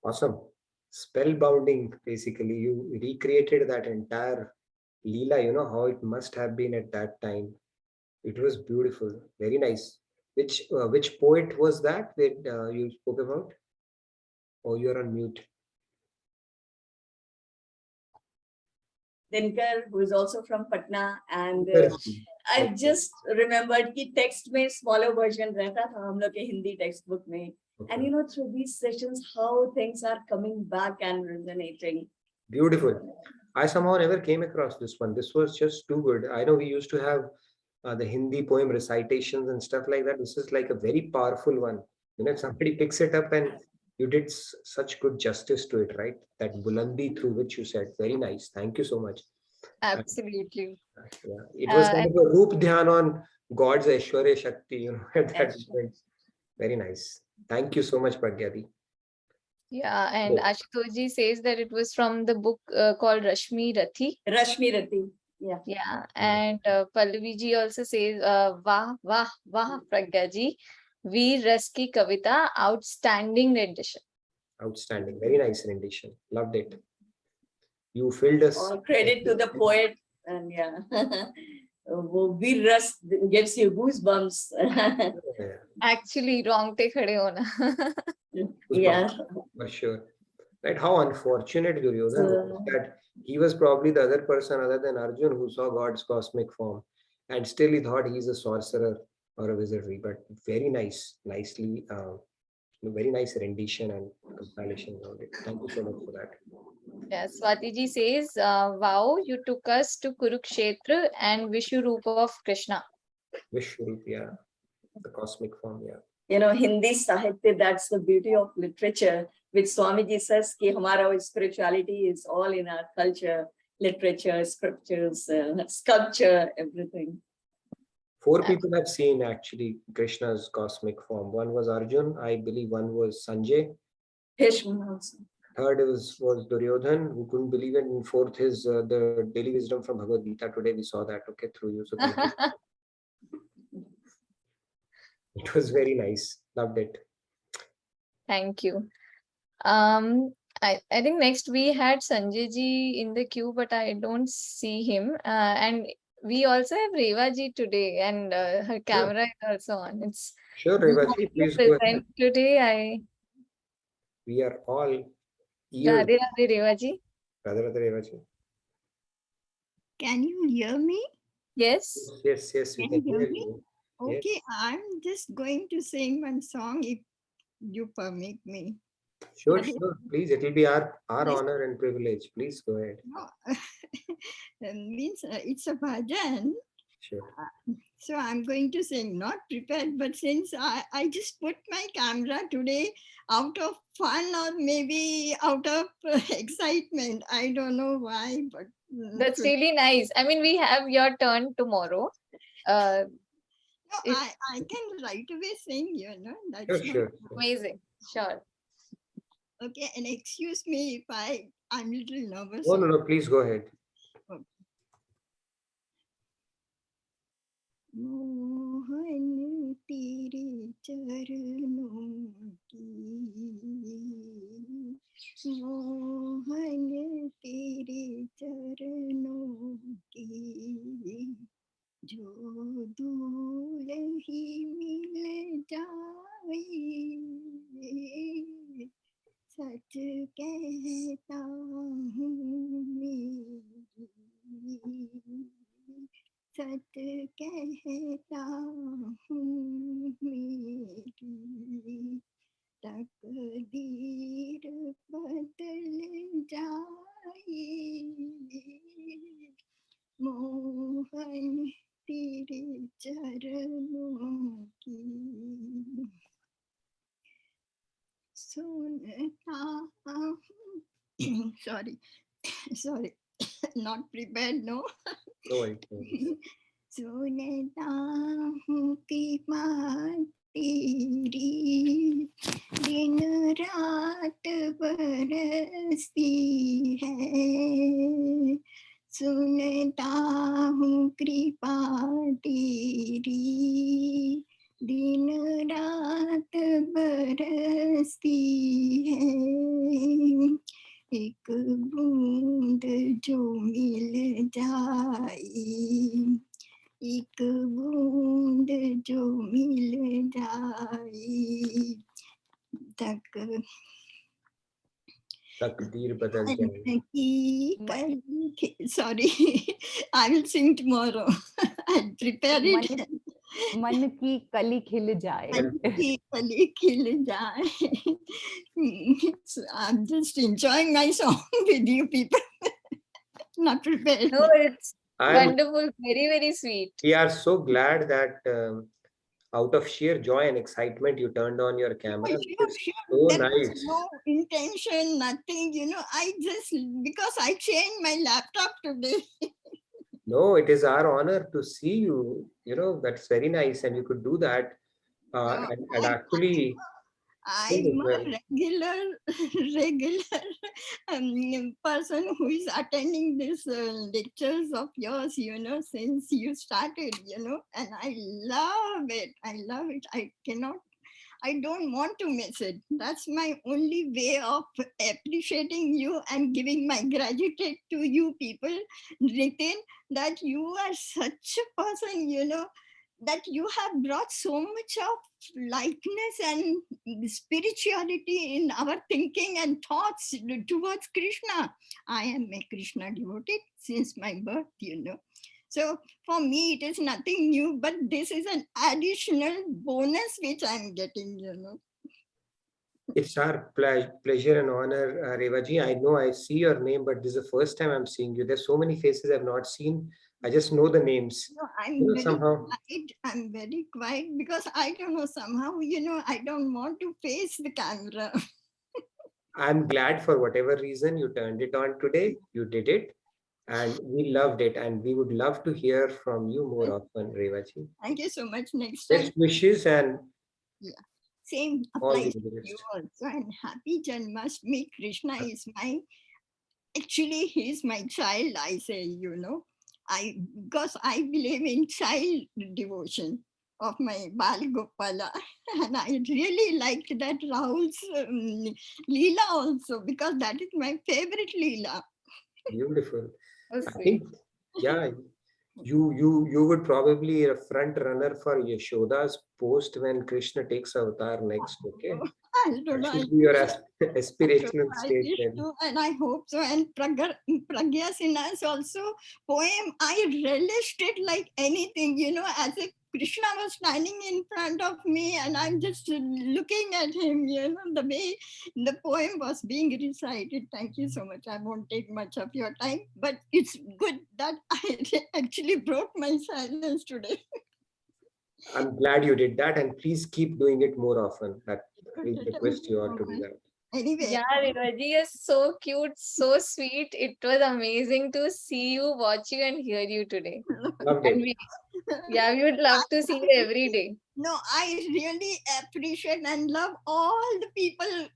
Awesome. Spellbounding, basically. You recreated that entire Leela, how it must have been at that time. It was beautiful. Very nice. Which poet was that you spoke about? Oh, you're on mute. Dinkar, who is also from Patna, and I just remembered कि text में smaller version रहता था हम लोग के Hindi textbook में. And through these sessions, how things are coming back and resonating. Beautiful. I somehow never came across this one. This was just too good. I know we used to have the Hindi poem recitations and stuff like that. This is like a very powerful one. If somebody picks it up and you did such good justice to it, right? That bulandi through which you said, very nice. Thank you so much. Absolutely. Yeah, it was kind And of a Roop Dhyan on God's Aishwarya Shakti, at that that's point. Very nice. Thank you so much, Pragyati. yeah, and Oh, Ashutoji says that it was from the book called Rashmi Rathi. Rashmi Rati. Yeah. Yeah, and Pallaviji also says, Vah, Vah, Vah, Pragya ji, Veer Ras ki Kavita, outstanding rendition. outstanding. Very nice rendition. Loved it. You filled us. All credit to the poet. And yeah, Veer Ras gives you goosebumps. Actually, wrong te khade hona. Yeah. For sure. Right? How unfortunate Duryodhan was So, that he was probably the other person other than Arjun who saw God's cosmic form, and still he thought he's a sorcerer or a wizardry. But very nice, very nice rendition and compilation around it. Thank you so much for that. Yeah, Swati ji says, wow, you took us to Kurukshetra and Vishwarupa of Krishna. Vishwarup, yeah, the cosmic form, yeah. you know, Hindi Sahitya, that's the beauty of literature, which Swamiji says ki hamara spirituality is all in our culture, literature, scriptures, sculpture, everything. 4 people have seen actually Krishna's cosmic form. One was Arjun, I believe one was Sanjay. Bhishma also. Third was Duryodhan, who couldn't believe it. And fourth is the daily wisdom from Bhagavad Gita. Today we saw that, okay, through you. So thank you. It was very nice. Loved it. Thank you. I think next we had Sanjay ji in the queue, but I don't see him. And we also have Reva ji today, and her camera is also on. It's sure, Reva ji, please go ahead. Today, We are all ears. Radhe Radhe Reva ji. Radhe Radhe Reva ji. Can you hear me? Yes. Yes, we can hear you. Okay, Yes. I'm just going to sing one song if you permit me. Sure, But it- sure. Please, it will be our Yes. honor and privilege. Please go ahead. No, means it's a bhajan. Sure. So I'm going to sing, not prepared, but since I just put my camera today out of fun or maybe out of excitement. I don't know why, but That's really nice. I mean, we have your turn tomorrow. No, I can right away sing, that's Sure. Amazing. Sure. Okay, and excuse me if I'm a little nervous. No, please go ahead. Mohan तेरे चरणों की मोहन तेरे चरणों की जो दूर ही मिल जाए सच कहता हूँ मेरी सच कहता हूँ मेरी तकदीर बदल जाए मोहन तेरे चरणों की सुनता हूँ sorry not prepared no सुनता हूँ कि बात तेरी दिन रात बरसती है सुनता हूँ कृपा तेरी दिन रात बरसती है एक बूंद जो मिल जाए एक बूंद जो मिल जाए तकदीर बदल जाए sorry I will sing tomorrow I prepare it मन की कली खिल जाए कली खिल जाए So I'm just enjoying my song with you people not prepared no it's wonderful very very sweet we are so glad that out of sheer joy and excitement, you turned on your camera. It's Sure. so There was nice. no intention, nothing, I just, because I changed my laptop today. No, it is our honor to see you. That's very nice, and you could do that. And actually, sing as I'm well. a regular person who is attending these lectures of yours, since you started, and I love it. I love it. I don't want to miss it. That's my only way of appreciating you and giving my gratitude to you people, Nitin, that you are such a person, that you have brought so much of likeness and spirituality in our thinking and thoughts towards Krishna. I am a Krishna devotee since my birth. So for me, it is nothing new, but this is an additional bonus which I'm getting. It's our pleasure and honor, Revaji. I know I see your name, but this is the first time I'm seeing you. There's so many faces I've not seen. I just know the names. No, I'm very somehow. quiet. I'm very quiet because I don't know, somehow, I don't want to face the camera. I'm glad for whatever reason you turned it on today. You did it, and we loved it. And we would love to hear from you more often, Revaji. Thank you so much. Next time. Best wishes and yeah. Same all the applies to best. you also. And happy Janmashtami. Krishna is actually, he's my child, I say, because I believe in child devotion of my Bal Gopala. And I really liked that Rahul's Leela also, because that is my favorite Leela. Beautiful. Oh, I sweet. think, yeah, you would probably a front runner for Yashoda's post when Krishna takes avatar next. Okay, I don't that know. should be your aspirational I state wish then. to, and I hope so. And Pragya Sinha's also poem, I relished it like anything, as if Krishna was standing in front of me and I'm just looking at him, the way the poem was being recited. Thank you so much. I won't take much of your time, but it's good that I actually broke my silence today. I'm glad you did that, and please keep doing it more often. That we request you all to do that. Anyway. Yeah, Revaji is so cute, so sweet. It was amazing to see you, watch you, and hear you today. Loved And it. we would love to see you every day. No, I really appreciate and love all the people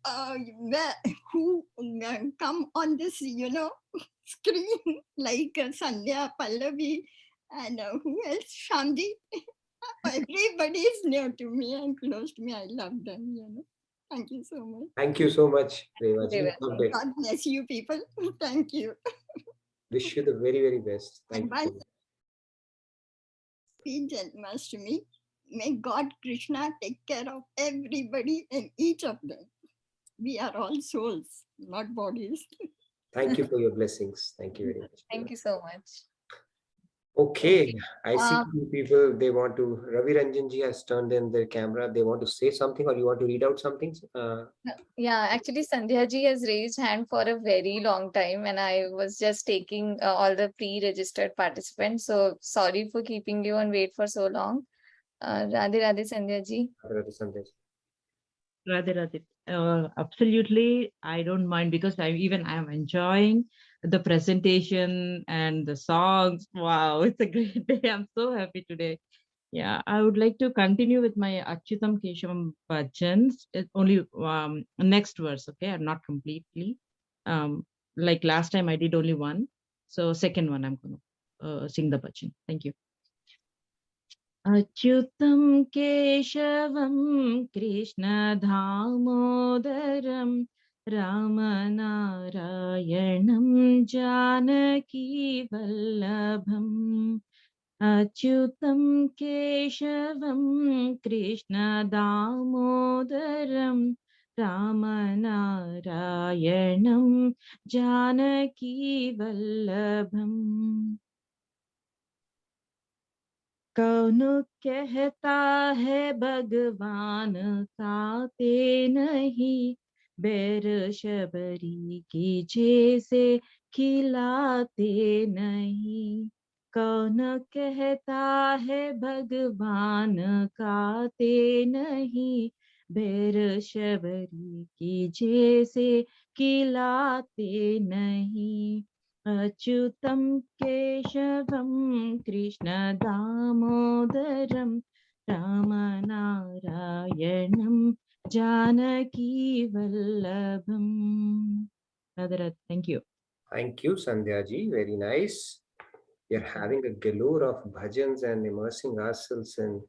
who come on this, screen, like Sandhya, Pallavi, and who else? Shamdi. Everybody is near to me and close to me. I love them, Thank you so much. Thank you so much, Revaji. Loved it. God bless you people. Thank you. Wish you the very, very best. Thank you. Happy Janmashtami. May God Krishna take care of everybody and each of them. We are all souls, not bodies. Thank you for your blessings. Thank you very much. Thank you so much. Okay, I see two people, they want to, Ravi Ranjanji has turned in their camera. They want to say something, or you want to read out something? Yeah, actually Sandhya ji has raised hand for a very long time and I was just taking all the pre-registered participants. So sorry for keeping you on wait for so long. Radhe Radhe Sandhya ji. Radhe Sandhya ji. Radhe Radhe. Absolutely, I don't mind because I am enjoying the presentation and the songs. Wow, it's a great day. I'm so happy today. Yeah, I would like to continue with my Achyutam Keshavam bhajans. It's only next verse, okay, not completely. Like last time I did only one. So second one I'm going to sing the bhajan. Thank you. Achyutam Keshavam Krishna Damodaram Ramanarayanam Janaki Vallabham. Achyutam Keshavam Krishna Damodaram Ramanarayanam Janaki Vallabham. कौन कहता है भगवान खाते नहीं बैर शबरी की जैसे खिलाते नहीं कौन कहता है भगवान काते नहीं, बैर शबरी की जैसे खिलाते नहीं। Achyutam Keshavam Krishna Damodaram Ram नारायणम Janaki Vallabham. Radhe Radhe. Thank you. Thank you, Sandhya ji. Very nice. We are having a galore of bhajans and immersing ourselves in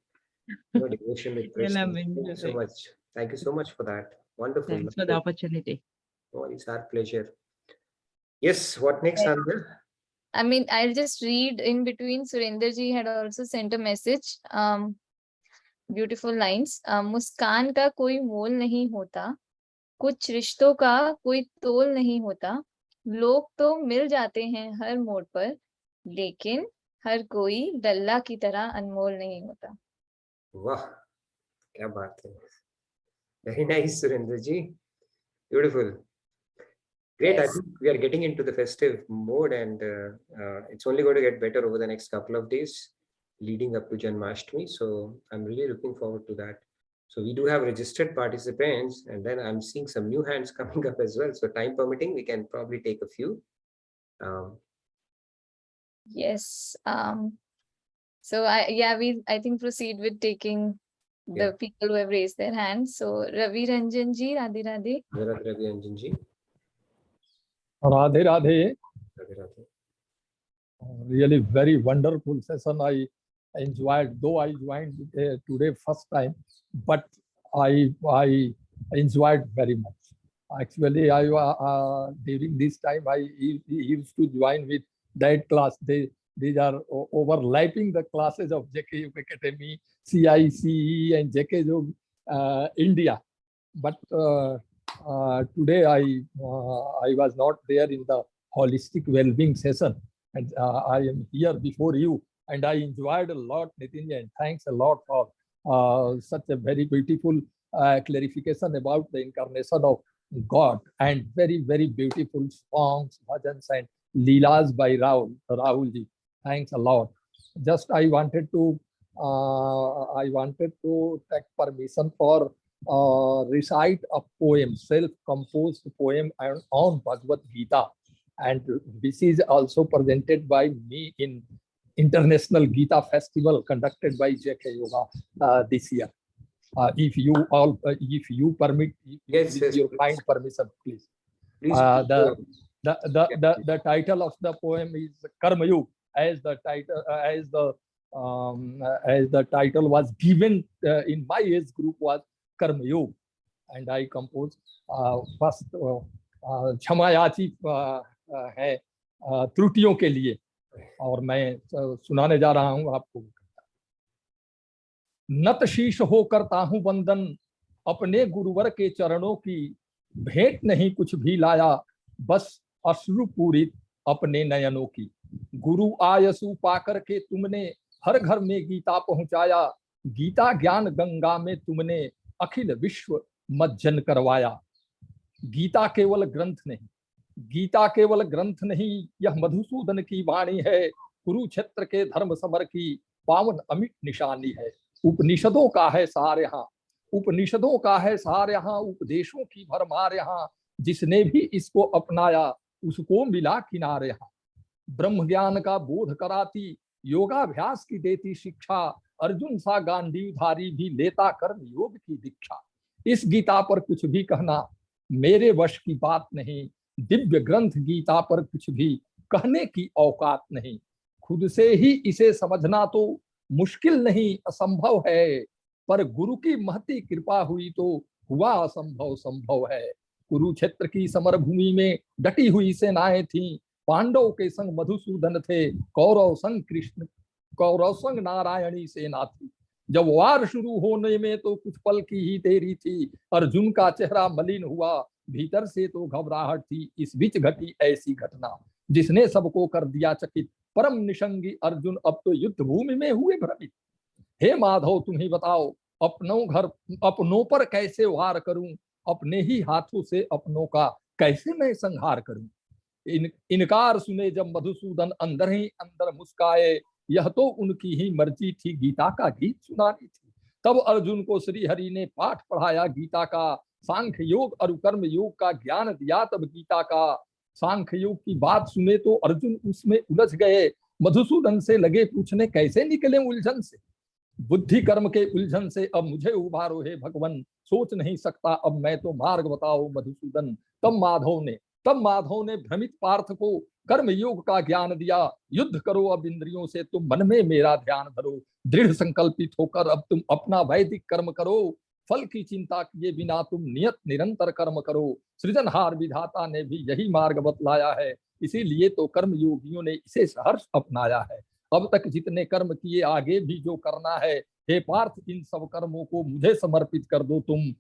devotion with Krishna. Thank you so much. Thank you so much for that. Wonderful. Thanks for the opportunity. Oh, it's our pleasure. Yes, what next, Sandhya? I mean, I'll just read in between. Surender ji had also sent a message. Beautiful lines. मुस्कान का कोई मोल नहीं होता, कुछ रिश्तों का कोई तोल नहीं होता, लोग तो मिल जाते हैं हर मोड़ पर, लेकिन हर कोई डल्ला की तरह अनमोल नहीं होता। वाह, क्या बात है। Very nice, Surendra ji. Beautiful. Great. Yes. I think we are getting into the festive mode, and it's only going to get better over the next couple of days leading up to Janmashtami. So I'm really looking forward to that. So we do have registered participants, and then I'm seeing some new hands coming up as well. So time permitting, we can probably take a few. Yes. So I think proceed with taking the people who have raised their hands. So Ravi Ranjan ji, Radhe Radhe. Ravi Ranjan ji. Radhe Radhe. Radhe Radhe. Really very wonderful session. I enjoyed, though I joined today first time, but I enjoyed very much. Actually, I during this time I used to join with that class. These are overlapping the classes of JK Yug Academy, CICE, and JK Yug India. But today I was not there in the holistic well-being session, and I am here before you, and I enjoyed a lot, Nitin, and thanks a lot for such a very beautiful clarification about the incarnation of God, and very, very beautiful songs, bhajans, and leelas by Rahul ji. Thanks a lot. Just I wanted to take permission for recite a poem, self-composed poem on Bhagavad Gita, and this is also presented by me in International Gita Festival conducted by JK Yoga this year. If you permit, yes, your kind permission, please. The title of the poem is Karma Yug, as the title was given in my age group was Karma Yug, and I composed first क्षमा याची है त्रुटियों के लिए, और मैं सुनाने जा रहा हूं आपको। नत शीश हो करता हूं वंदन अपने गुरुवर के चरणों की, भेंट नहीं कुछ भी लाया बस अश्रु पूरित अपने नयनों की। गुरु आयसु पाकर के तुमने हर घर में गीता पहुंचाया, गीता ज्ञान गंगा में तुमने अखिल विश्व मज्जन करवाया। गीता केवल ग्रंथ नहीं, गीता केवल ग्रंथ नहीं, यह मधुसूदन की वाणी है, कुरुक्षेत्र के धर्म समर की पावन अमिट निशानी है। उपनिषदों का है सार यहाँ, उपनिषदों का है सार यहाँ, उपदेशों की भरमार यहाँ, जिसने भी इसको अपनाया उसको मिला किनारे यहाँ। ब्रह्म ज्ञान का बोध कराती, योगाभ्यास की देती शिक्षा, अर्जुन सा गांडीवधारी भी लेता कर्म योग की दीक्षा। इस गीता पर कुछ भी कहना मेरे वश की बात नहीं, दिव्य ग्रंथ गीता पर कुछ भी कहने की औकात नहीं। खुद से ही इसे समझना तो मुश्किल नहीं असंभव है, पर गुरु की महती कृपा हुई तो हुआ असंभव संभव है। कुरुक्षेत्र की समर भूमि में डटी हुई सेनाएं थीं, पांडव के संग मधुसूदन थे, कौरव संग कृष्ण, कौरव संग नारायणी सेना थी। जब वार शुरू होने में तो कुछ पल की ही देरी थी, अर्जुन का चेहरा मलिन हुआ, भीतर से तो घबराहट थी। इस बीच घटी ऐसी घटना जिसने सबको कर दिया चकित, परम निशंगी अर्जुन अब तो युद्ध भूमि में हुए भ्रमित। हे माधव तुम ही बताओ, अपनों पर कैसे वार करूं, अपने ही हाथों से अपनों का कैसे मैं संहार करूं। इनकार सुने जब मधुसूदन अंदर ही अंदर मुस्काए, यह तो उनकी ही मर्जी थी गीता का गीत सुनानी थी। तब अर्जुन को श्री हरि ने पाठ पढ़ाया गीता का, सांख्य योग और कर्म योग का ज्ञान दिया तब गीता का। सांख्य योग की बात सुने तो अर्जुन उसमें उलझ गए, मधुसूदन से लगे पूछने कैसे निकले उलझन से। बुद्धि कर्म के उलझन से अब मुझे उबारो हे भगवन, सोच नहीं सकता अब मैं तो मार्ग बताओ मधुसूदन। तब माधव ने भ्रमित पार्थ को कर्म योग का ज्ञान दिया, युद्ध करो अब इंद्रियों से तुम मन में मेरा ध्यान धरो। दृढ़ संकल्पित होकर अब तुम अपना वैदिक कर्म करो, फल की चिंता किए बिना तुम नियत निरंतर कर्म करो। सृजनहार विधाता ने भी यही मार्ग बतलाया है, इसीलिए तो कर्म योगियों ने इसे सहर्ष अपनाया है। अब तक जितने कर्म किए आगे भी जो करना है, हे पार्थ इन सब कर्मों को मुझे समर्पित कर दो तुम।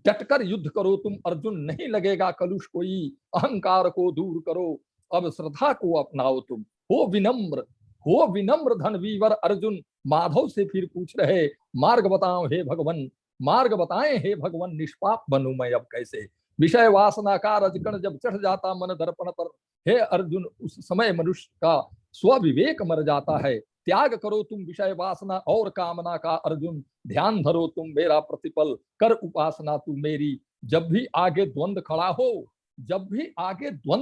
डटकर युद्ध करो तुम अर्जुन, नहीं लगेगा कलुष कोई, अहंकार को दूर करो अब श्रद्धा को अपनाओ तुम। हो विनम्र धनवीर अर्जुन, माधव से फिर पूछ रहे मार्ग बताओ हे भगवन, मार्ग बताएं हे भगवन, निष्पाप बनूं मैं अब कैसे। विषय वासना का रजकण जब चढ़ जाता मन दर्पण पर, हे अर्जुन उस समय मनुष्य का स्वविवेक मर जाता है। त्याग करो तुम विषय वासना और कामना का अर्जुन, ध्यान धरो तुम मेरा प्रतिपल, कर उपासना तू मेरी। जब भी आगे द्वंद्व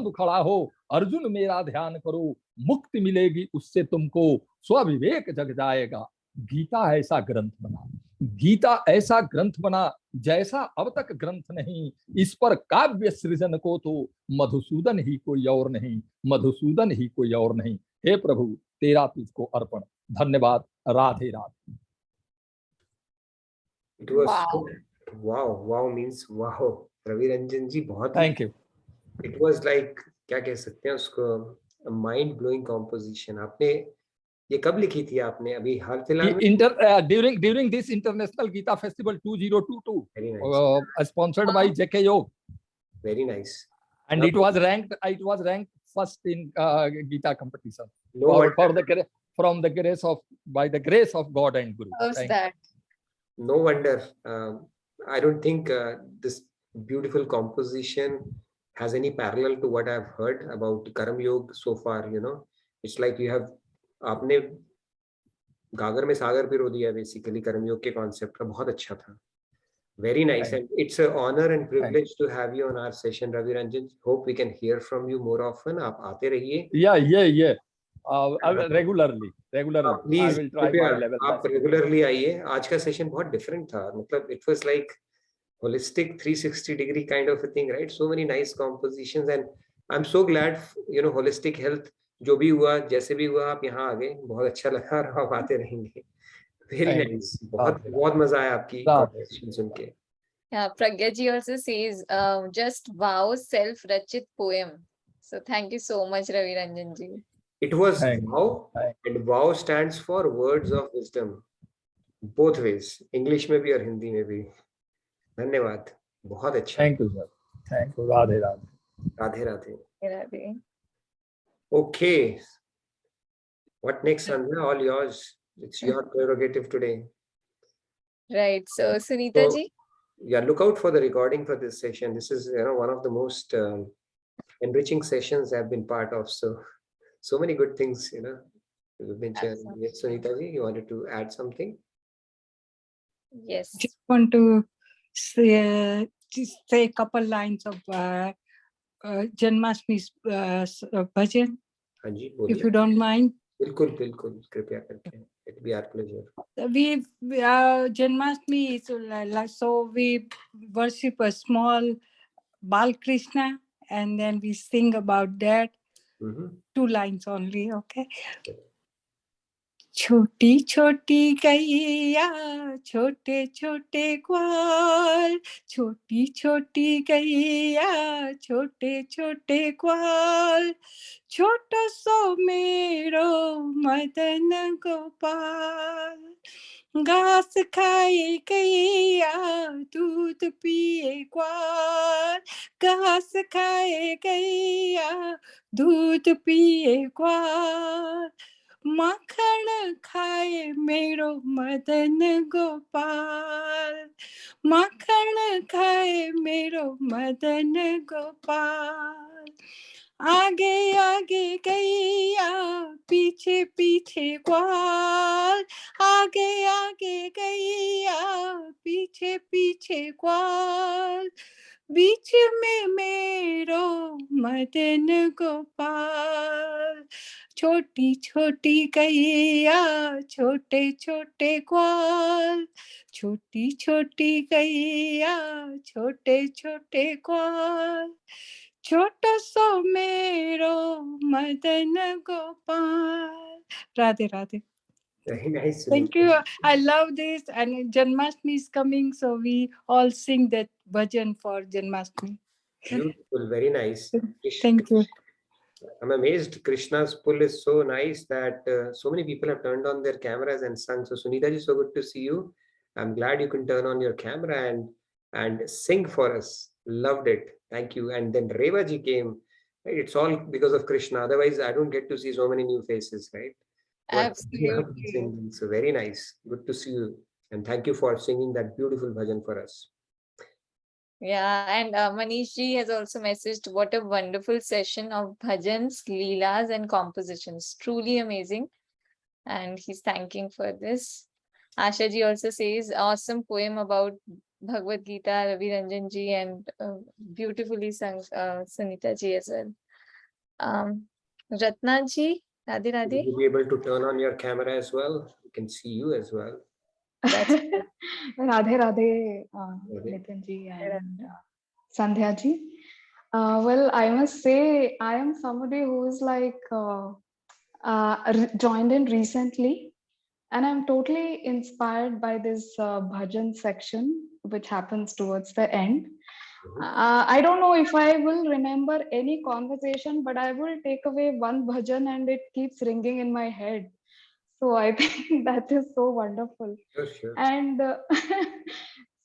खड़ा हो अर्जुन मेरा ध्यान करो, मुक्ति मिलेगी उससे तुमको, स्वविवेक जग जाएगा। गीता ऐसा ग्रंथ बना जैसा अब तक ग्रंथ नहीं, इस पर काव्य सृजन को तो मधुसूदन ही कोई और नहीं। हे प्रभु तेरा तुझको अर्पण, धन्यवाद, Radhe Radhe. It was wow means wow, Ravi Ranjan जी बहुत thank you. It was like क्या कह सकते हैं उसको, माइंड ब्लोइंग कॉम्पोजिशन। आपने ये कब लिखी थी आपने? अभी हाल फिलहाल में? during this International Gita Festival 2022, sponsored by JK Yog. Very nice. And it was ranked first in Gita competition. By the grace of God and Guru. How's that? No wonder. I don't think this beautiful composition has any parallel to what I've heard about Karma Yoga so far. You know, it's like you have, आपने गागर में सागर पिरो दिया basically कर्म योग के concept का। बहुत अच्छा था, very nice, and it's an honor and privilege to have you on our session, Ravi Ranjan. Hope we can hear from you more often. आप आते रहिए। Yeah. Regularly. Please, I will try my level आप best. Regularly आइए। आज का session बहुत different था, मतलब it was like holistic 360-degree kind of a thing, right? So many nice compositions, and I'm so glad, holistic health जो भी हुआ जैसे भी हुआ आप यहाँ आ गए, बहुत अच्छा लगा और आप आते रहेंगे। Very nice. बहुत मजा आया आपकी conversation सुन के। Yeah, Pragya ji also says, just wow, self-rachit poem. So thank you so much, Ravi Ranjan ji. It was wow, and wow stands for words of wisdom, both ways, English में भी और हिंदी में भी। धन्यवाद, बहुत अच्छा। Thank you sir. Thank you. Radhe Radhe. Radhe. Radhe. Okay, what next, Sandhya? All yours. It's your prerogative today. Right. So Sunita ji. Yeah, look out for the recording for this session. This is one of the most enriching sessions I've been part of. So many good things we've been sharing. Yes, Sunita ji, you wanted to add something? Yes. Just want to say a couple lines of Janmashtami bhajan, if you don't mind. बिल्कुल कृपया करके, it'd be our pleasure. We Janmashtami is so we worship a small Bal Krishna and then we sing about that. 2 lines only, okay? छोटी छोटी गैया छोटे छोटे ग्वाल, छोटी छोटी गैया छोटे छोटे ग्वाल, छोटो सो मेरो मदन गोपाल। घास खाए गैया दूध पिए ग्वाल, घास खाए गैया दूध पिए ग्वाल, माखन खाए मेरो मदन गोपाल, माखन खाए मेरो मदन गोपाल। आगे आगे गैया पीछे पीछे ग्वाल, आगे आगे गैया पीछे पीछे ग्वाल, बीच में मेरो मदन गोपाल। छोटी छोटी गैया छोटे छोटे ग्वाल, छोटी छोटी गैया छोटे छोटे ग्वाल, छोटो सो मेरो Madan Gopal. Radhe Radhe. Very nice. Thank you. I love this, and Janmashtami is coming, so we all sing that bhajan for Janmashtami. Beautiful, very nice. Thank you. I'm amazed. Krishna's pull is so nice that so many people have turned on their cameras and sung. So Sunita ji, so good to see you. I'm glad you can turn on your camera and sing for us. Loved it. Thank you. And then Reva ji came. It's all because of Krishna. Otherwise, I don't get to see so many new faces, right? Absolutely. So very nice. Good to see you. And thank you for singing that beautiful bhajan for us. Yeah, and Manish ji has also messaged, what a wonderful session of bhajans, leelas, and compositions. Truly amazing. And he's thanking for this. Asha ji also says, awesome poem about Bhagavad Gita, Ravi Ranjan ji, and beautifully sung Sunita ji as well. Ratna ji, Radhe Radhe. Will you be able to turn on your camera as well? We can see you as well. Radhe Radhe, Nitin ji and Sandhya ji. Well, I must say, I am somebody who is like joined in recently, and I'm totally inspired by this bhajan section, which happens towards the end. I don't know if I will remember any conversation, but I will take away one bhajan and it keeps ringing in my head. So I think that is so wonderful. Sure. And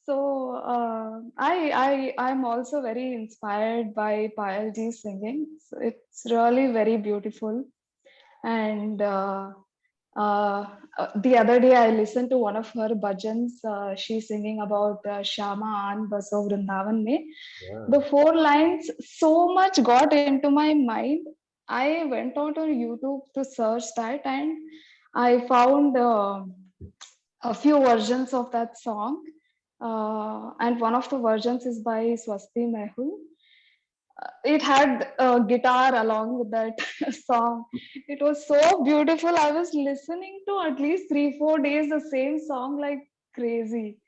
so I'm also very inspired by Payal ji's singing. So it's really very beautiful. And the other day I listened to one of her bhajans. She's singing about Shyama An Baso Vrindavan Mein. The 4 lines so much got into my mind. I went out on YouTube to search that, and I found a few versions of that song, and one of the versions is by Swasti Mehul. It had a guitar along with that song. It was so beautiful. I was listening to at least 3-4 days the same song like crazy.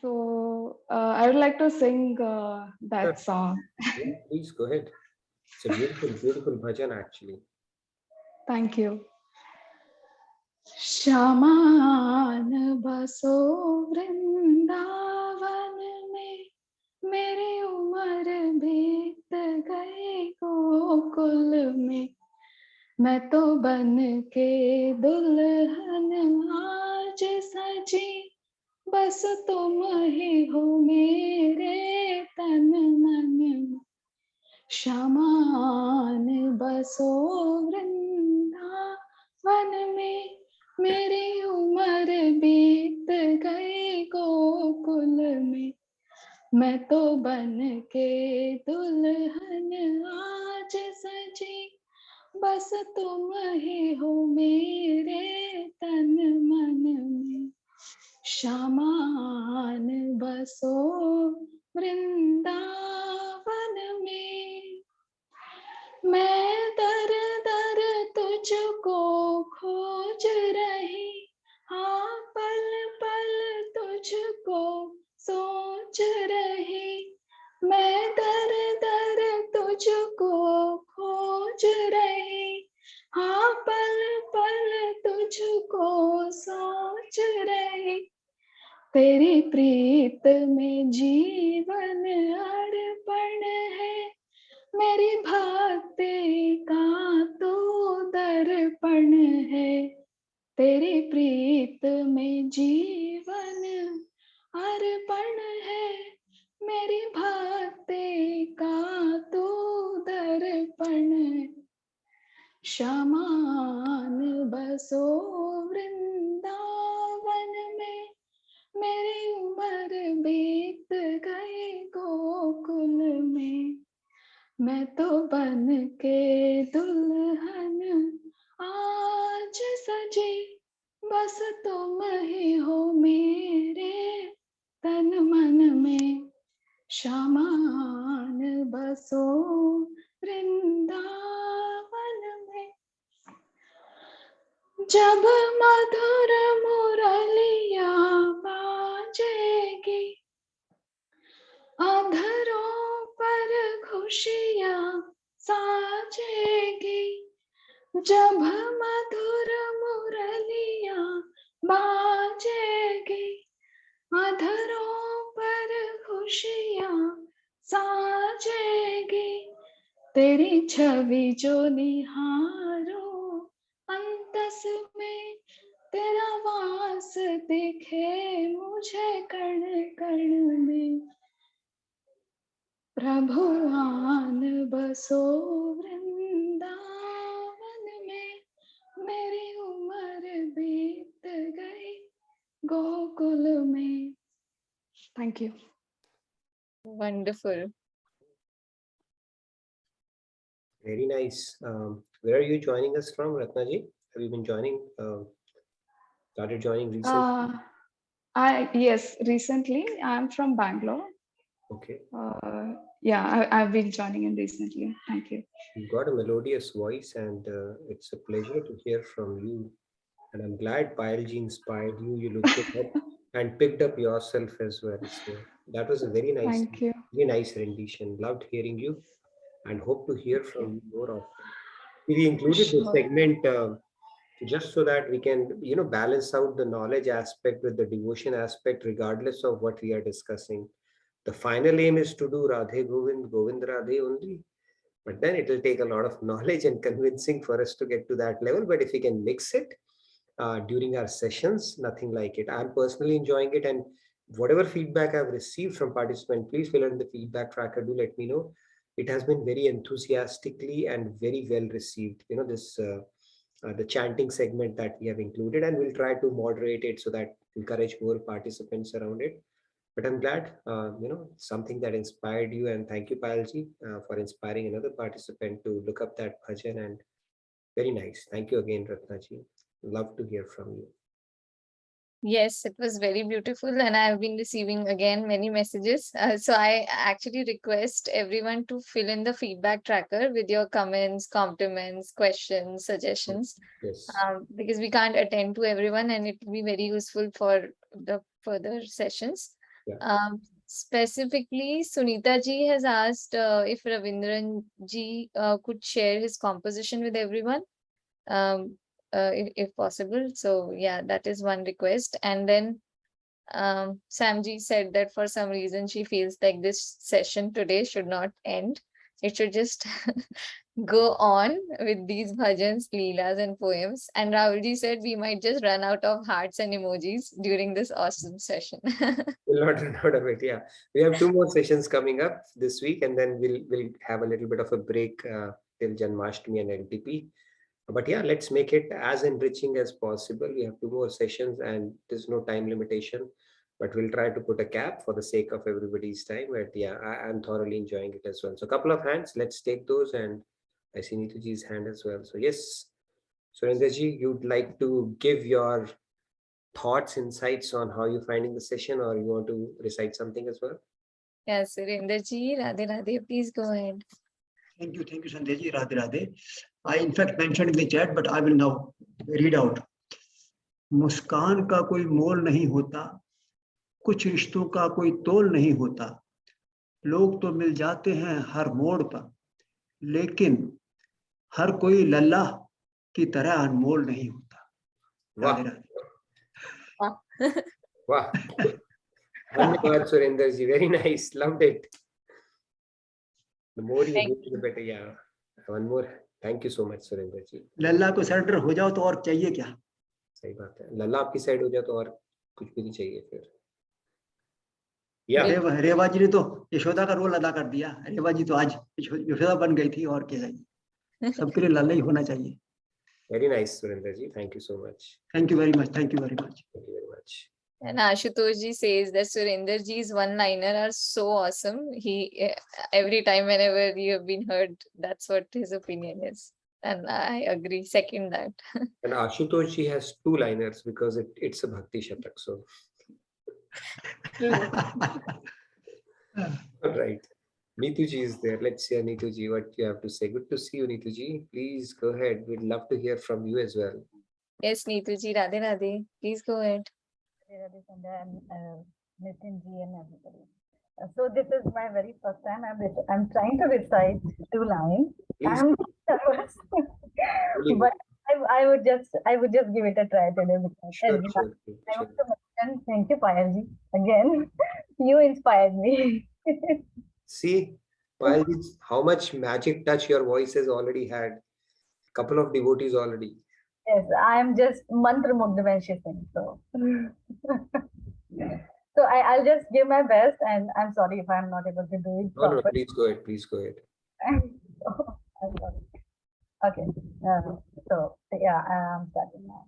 So I would like to sing that song. Please go ahead. It's a beautiful, beautiful bhajan actually. Thank you. श्यामान बसो वृंदावन में, मेरी उम्र बीत गई गोकुल में, मैं तो बन के दुल्हन आज सजी, बस तुम ही हो मेरे तन मन में। श्यामान बसो वृंदावन में, मेरी उम्र बीत गई गोकुल में, मैं तो बन के दुल्हन आज सजी, बस तुम ही हो मेरे तन मन में। श्यामान बसो वृंदावन में, मैं दर दर तुझको खोज रही, हाँ पल पल तुझको सोच रही, मैं दर दर तुझको खोज रही, हाँ पल पल तुझको सोच रही, तेरी प्रीत में जीवन अर्पण है, मेरी भक्ति का तो दर्पण है, तेरी प्रीत में जीवन अर्पण है, मेरी भक्ति का तो दर्पण है। श्यामान बसो वृंदावन में, मेरी उम्र बीत गई गोकुल में, मैं तो बन के दुल्हन आज सजे, बस तुम ही हो मेरे तन मन में। श्यामान बसो वृंदावन में, जब मधुर मुरलिया बाजेगी, अधरों पर खुशियाँ साजेगी। जब मधुर मुरलिया बाजेगी, अधरों पर खुशियाँ साजेगी। तेरी छवि जो निहारो अंतस में, तेरा वास दिखे मुझे कण कण में। प्रभु आन बसो वृंदावन में, मेरी उम्र बीत गई गोकुल में। Thank you. Wonderful. Very nice. Where are you joining us from, Ratnaji? Have you been joining? Started joining recently? Yes, recently. I'm from Bangalore. Okay. Yeah, I've been joining in recently. Thank you. You've got a melodious voice, and it's a pleasure to hear from you. And I'm glad Payalji inspired you. You looked it up and picked up yourself as well. So that was a very Thank you. nice rendition. Loved hearing you, and hope to hear from you more often. We included this Sure. segment just so that we can, balance out the knowledge aspect with the devotion aspect, regardless of what we are discussing. The final aim is to do Radhe Govind, Govind Radhe only. But then it will take a lot of knowledge and convincing for us to get to that level. But if we can mix it during our sessions, nothing like it. I'm personally enjoying it, and whatever feedback I've received from participants, please fill in the feedback tracker. Do let me know. It has been very enthusiastically and very well received. This the chanting segment that we have included, and we'll try to moderate it so that encourage more participants around it. But I'm glad, something that inspired you, and thank you, Payalji, for inspiring another participant to look up that bhajan. And very nice. Thank you again, Ratnaji. Love to hear from you. Yes, it was very beautiful, and I've been receiving again many messages. So I actually request everyone to fill in the feedback tracker with your comments, compliments, questions, suggestions, Yes. because we can't attend to everyone, and it will be very useful for the further sessions. Yeah. Specifically, Sunita ji has asked if Ravindran ji could share his composition with everyone. If possible. So yeah, that is one request. And then Samji said that for some reason she feels like this session today should not end. It should just go on with these bhajans, leelas and poems. And Rahulji said we might just run out of hearts and emojis during this awesome session. We'll not run out of it. Yeah, we have 2 more sessions coming up this week, and then we'll have a little bit of a break till Janmashtami and LTP. But yeah, let's make it as enriching as possible. We have 2 more sessions, and there's no time limitation. But we'll try to put a cap for the sake of everybody's time. But yeah, I'm thoroughly enjoying it as well. So a couple of hands, let's take those. And I see Neetuji's hand as well. So yes, Surendraji, you'd like to give your thoughts, insights on how you're finding the session, or you want to recite something as well? Yes, Surendraji, Radhe Radhe, please go ahead. Thank you, Sandeji. Radhe Radhe. I in fact mentioned in the chat, but I will now read out. मुस्कान का कोई मोल नहीं होता, कुछ रिश्तों का कोई तोल नहीं होता, लोग तो मिल जाते हैं हर मोड़ पर, लेकिन हर कोई लल्ला की तरह अनमोल नहीं होता। वाह वाह, धन्यवाद सुरेंद्र जी, very nice, loved it. The more you do, the better. Yeah, one more. Thank you so much, Surendra ji. लल्ला को सरेंडर हो जाओ तो और चाहिए क्या? सही बात है, लल्ला आपकी साइड हो जाए तो और कुछ भी नहीं चाहिए फिर। रेवा जी ने तो यशोदा का रोल अदा कर दिया। रेवा जी तो आज यशोदा बन गई थी, और क्या चाहिए? सबके लिए लल्ला ही होना चाहिए। Very nice, Surendra ji. Thank you so much. Thank you very much. Thank you very much. Thank you very much. And Ashutosh ji says that Surinder ji's one-liner are so awesome. He every time whenever you have been heard, that's what his opinion is. And I agree, second that. And Ashutosh ji has two-liners because it's a Bhakti Shatak. So, True. all right. Neetu ji is there. Let's hear Neetu ji what you have to say. Good to see you, Neetu ji. Please go ahead. We'd love to hear from you as well. Yes, Neetu ji, Radhe Radhe. Please go ahead. Radhe Sandhya and Nitin ji and everybody. So this is my very first time. I'm trying to recite 2 lines. Please. I'm nervous, but I would just give it a try today because Sure. I want to mention thank you, Payal ji. Again, you inspired me. See, while how much magic touch your voice has already had. Couple of devotees already. Yes, I'm just mantra mugdha when she sings. So, so I'll just give my best, and I'm sorry if I'm not able to do it. No, please go ahead. Please go ahead. I'm sorry. Okay. So yeah, I'm starting now.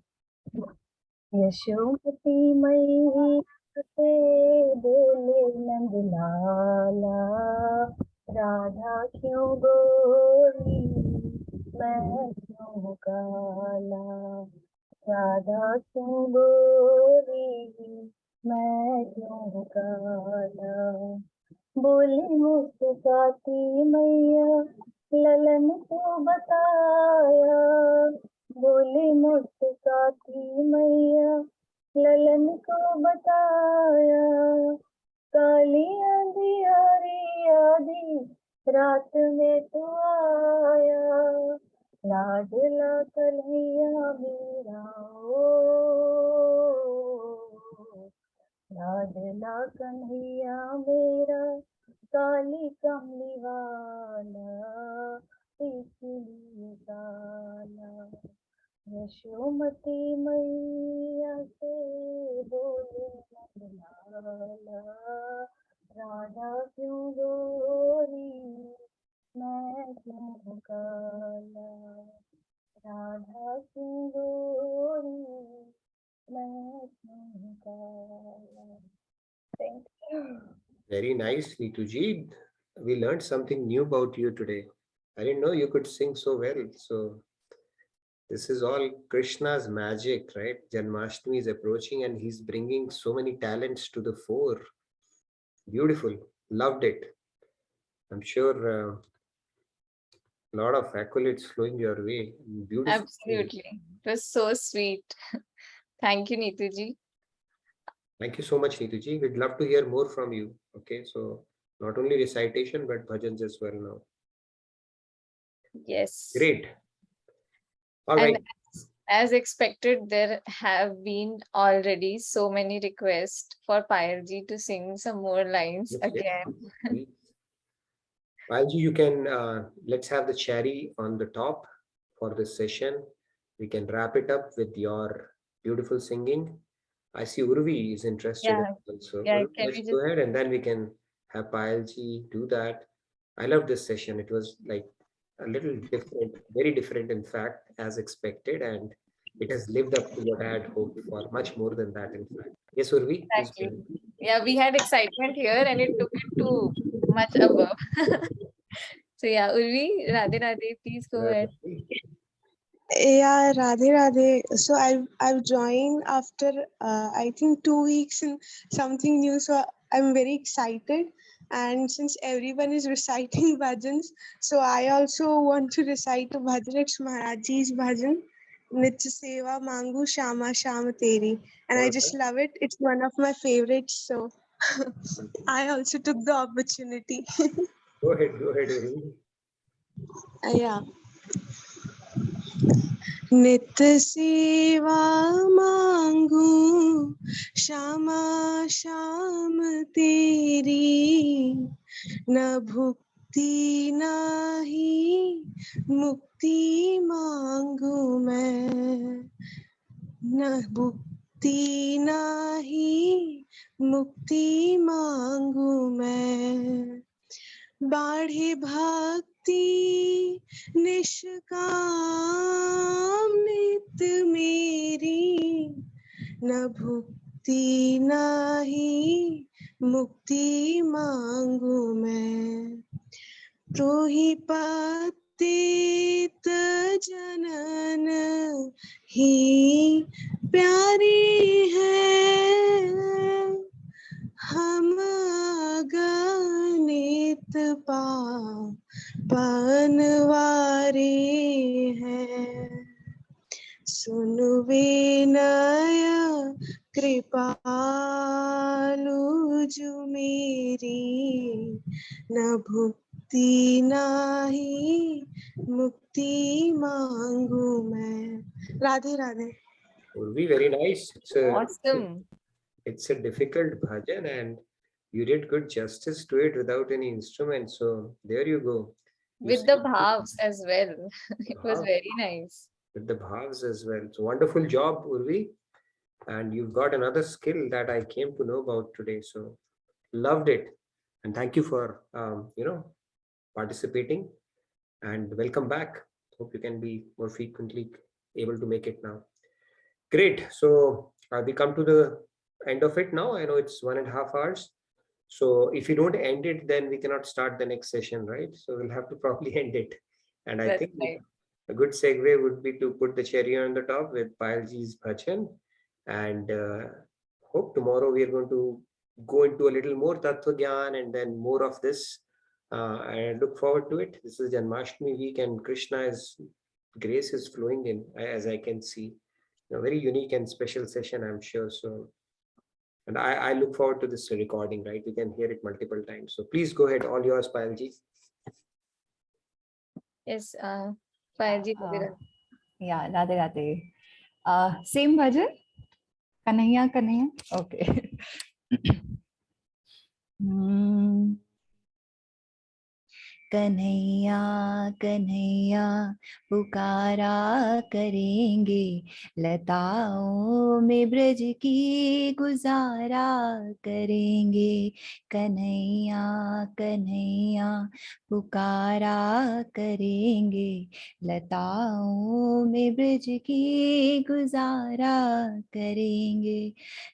Yashomati मैया से बोले नंद लाला, राधा क्यों गोरी मैं क्यों काला, राधा क्यों गोरी मैं क्यों काला, बोली मुस्कुराती मैया ललन को बताया, बोली मुस्कुराती मैया ललन को बताया, काली अंधियारी आधी रात में तो आया, लाडला कन्हैया मेरा ओ, लाडला कन्हैया मेरा काली कमली वाला इसलिए काला, यशोमती मैया से बोले नंदलाला, राधा क्यों गोरी मैं क्यों काला, राधा क्यों गोरी मैं क्यों काला. Thank you. Very nice, Neetu ji. We learned something new about you today. I didn't know you could sing so well. So this is all Krishna's magic, right? Janmashtami is approaching and he's bringing so many talents to the fore. Beautiful. Loved it. I'm sure a lot of accolades flowing your way. Beautiful. Absolutely. It was so sweet. Thank you, Neetu ji. Thank you so much, Neetu ji. We'd love to hear more from you. Okay, so not only recitation, but bhajans as well now. Yes. Great. All and right. as expected, there have been already so many requests for Payal ji to sing some more lines again. Yes. Payal ji, you can, let's have the cherry on the top for this session. We can wrap it up with your beautiful singing. I see Urvi is interested. So let's go ahead and then we can have Payal ji do that. I love this session. It was like a little different, very different in fact, as expected, and it has lived up to what I had hoped for, much more than that in fact. Yes, Urvi? Exactly. Yeah, we had excitement here and it took it to much above. So yeah, Urvi, Radhe Radhe, please go ahead. Yeah, Radhe Radhe. So I've joined after I think 2 weeks in something new. So I'm very excited. And since everyone is reciting bhajans, so I also want to recite a bhajan. It's Maharajji's bhajan. Nitya Seva Mangu Shama Shama Teri. And I just love it. It's one of my favorites. So I also took the opportunity. Go ahead, Urvi. Yeah. नित सेवा मांगू श्यामा श्याम तेरी, न भुक्ति नाही मुक्ति मांगू मैं, न भुक्ति नाही मुक्ति मांगू मैं, बाढ़े भक्ति निष्काम नित मेरी, न भुक्ति मुक्ति नाही मुक्ति मांगू मैं। प्रोहि पतित जनन ही प्यारी है, हम गणित पावनवारी है। सुन विनय कृपालु जो मेरी, न भुक्ति नाही मुक्ति मांगू मैं। Radhe Radhe. Urvi, very nice. Awesome. It's a difficult bhajan and you did good justice to it without any instrument. So there you go. With the bhavs as well. It was very nice. With the bhavs as well. So wonderful job, Urvi. And you've got another skill that I came to know about today. So loved it. And thank you for, participating and welcome back. Hope you can be more frequently able to make it now. Great. So we come to the end of it now. I know it's 1.5 hours. So if you don't end it, then we cannot start the next session, right? So we'll have to probably end it. And I think a good segue would be to put the cherry on the top with Payalji's bhajan. And hope tomorrow we are going to go into a little more Tattva Gyan and then more of this. I look forward to it. This is Janmashtami week and Krishna's grace is flowing in, as I can see. A very unique and special session, I'm sure. So, and I look forward to this recording, right? You can hear it multiple times. So please go ahead, all yours, Payalji. Yes, Payalji. Yeah, Radhe Radhe. Same bhajan? Kanhaiya, Kanhaiya? Okay. Kanhaiya Kanhaiya पुकारा करेंगे, लताओं में ब्रज की गुजारा करेंगे। कन्हैया कन्हैया पुकारा करेंगे, लताओं में ब्रज की गुजारा करेंगे।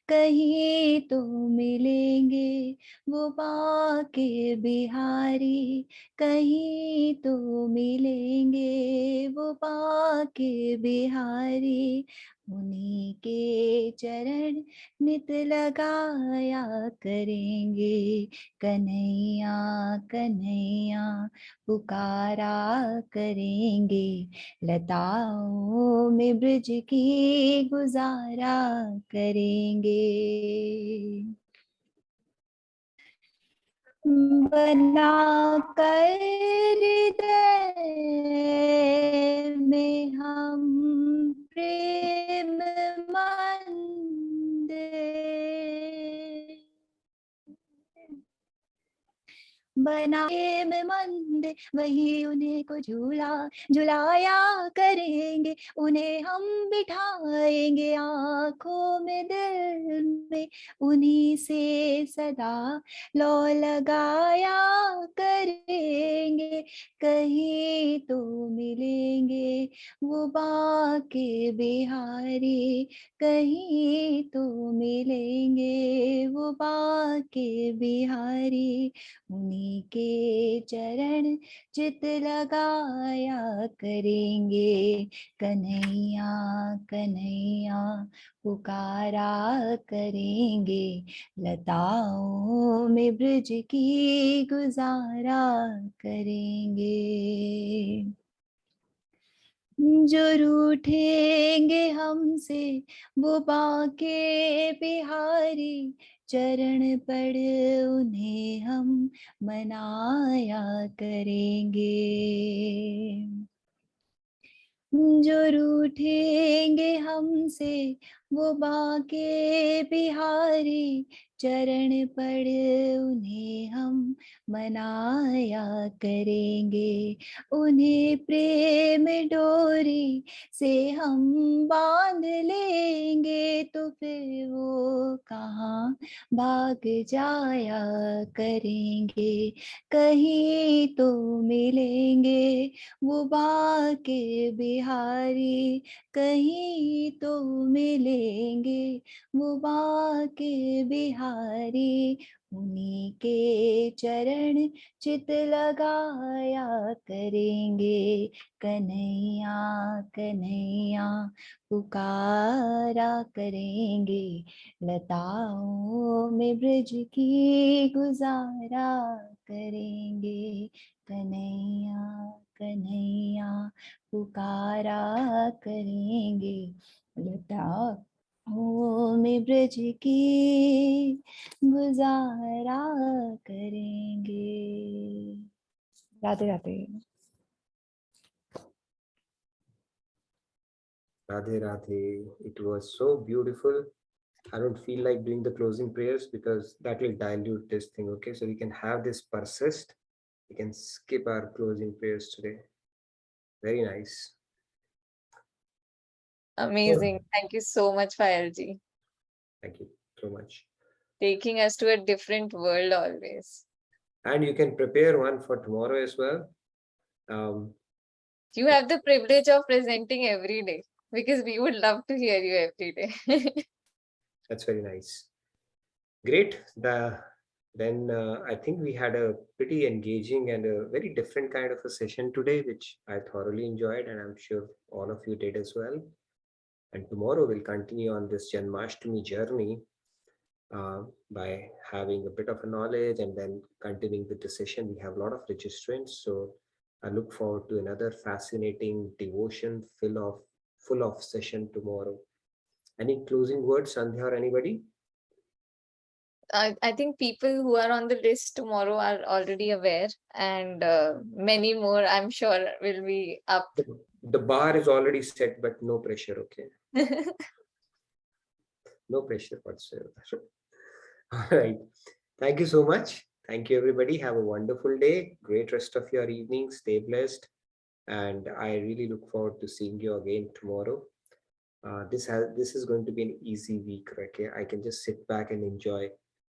कहीं तो मिलेंगे वो बाके बिहारी, कहीं तो मिलेंगे वो बाके बिहारी। उन्हीं के चरण नित लगाया करेंगे। कन्हैया कन्हैया पुकारा करेंगे, लताओं में ब्रज की गुजारा करेंगे। बना कर हृदय में हम प्रेम मंदिर, बना प्रेम मंदिर वही उन्हें को झूला झुलाया करेंगे। उन्हें हम बिठाएंगे आँखों में दिल में, उन्हीं से सदा लौ लगाया करेंगे। कहीं तो मिलेंगे वो बाके बिहारी, कहीं तो मिलेंगे वो बाके बिहारी। उन्हीं के चरण चित लगाया करेंगे। कन्हैया कन्हैया पुकारा करेंगे, लताओं में ब्रज की गुजारा करेंगे। जो रूठेंगे हमसे वो बाके बिहारी, चरण पड़ उन्हें हम मनाया करेंगे। जो रूठेंगे हमसे वो बाके बिहारी, चरण पड़ उन्हें हम मनाया करेंगे। उन्हें प्रेम डोरी से हम बांध लेंगे तो फिर वो कहाँ भाग जाया करेंगे, कहीं तो मिलेंगे वो बाके बिहारी, कहीं तो मिलेंगे वो बाके बिहारी, उन्हीं के चरण चित लगाया करेंगे, कन्हैया कन्हैया पुकारा करेंगे, लताओं में ब्रज की गुजारा करेंगे, कन्हैया कन्हैया पुकारा करेंगे, लताओं में ब्रज की गुजारा करेंगे। Radhe Radhe. Radhe Radhe. It was so beautiful. I don't feel like doing the closing prayers because that will dilute this thing. Okay, so we can have this persist. We can skip our closing prayers today. Very nice. Amazing. Thank you so much, Fayalji. Thank you so much. Taking us to a different world always. And you can prepare one for tomorrow as well. You have the privilege of presenting every day because we would love to hear you every day. That's very nice. Great. Then I think we had a pretty engaging and a very different kind of a session today, which I thoroughly enjoyed, and I'm sure all of you did as well. And tomorrow we'll continue on this Janmashtami journey by having a bit of a knowledge and then continuing with the session. We have a lot of registrants, so I look forward to another fascinating devotion full of session tomorrow. Any closing words, Sandhya, or anybody? I think people who are on the list tomorrow are already aware, and many more I'm sure will be up. The bar is already set, but no pressure, okay? No pressure whatsoever. All right. Thank you so much. Thank you, everybody. Have a wonderful day. Great rest of your evening. Stay blessed. And I really look forward to seeing you again tomorrow. This is going to be an easy week, okay? I can just sit back and enjoy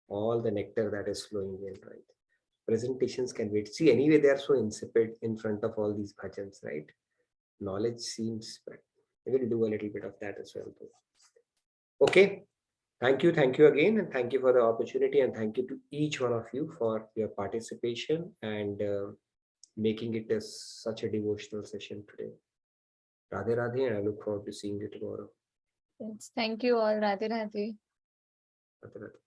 all the nectar that is flowing in, right? Presentations can wait. See, anyway, they are so insipid in front of all these bhajans, right? Knowledge seems, but we will do a little bit of that as well. Okay. Thank you again, and thank you for the opportunity, and thank you to each one of you for your participation and making it such a devotional session today. Radhe Radhe, and I look forward to seeing you tomorrow. Yes, thank you all. Radhe Radhe. Radhe Radhe.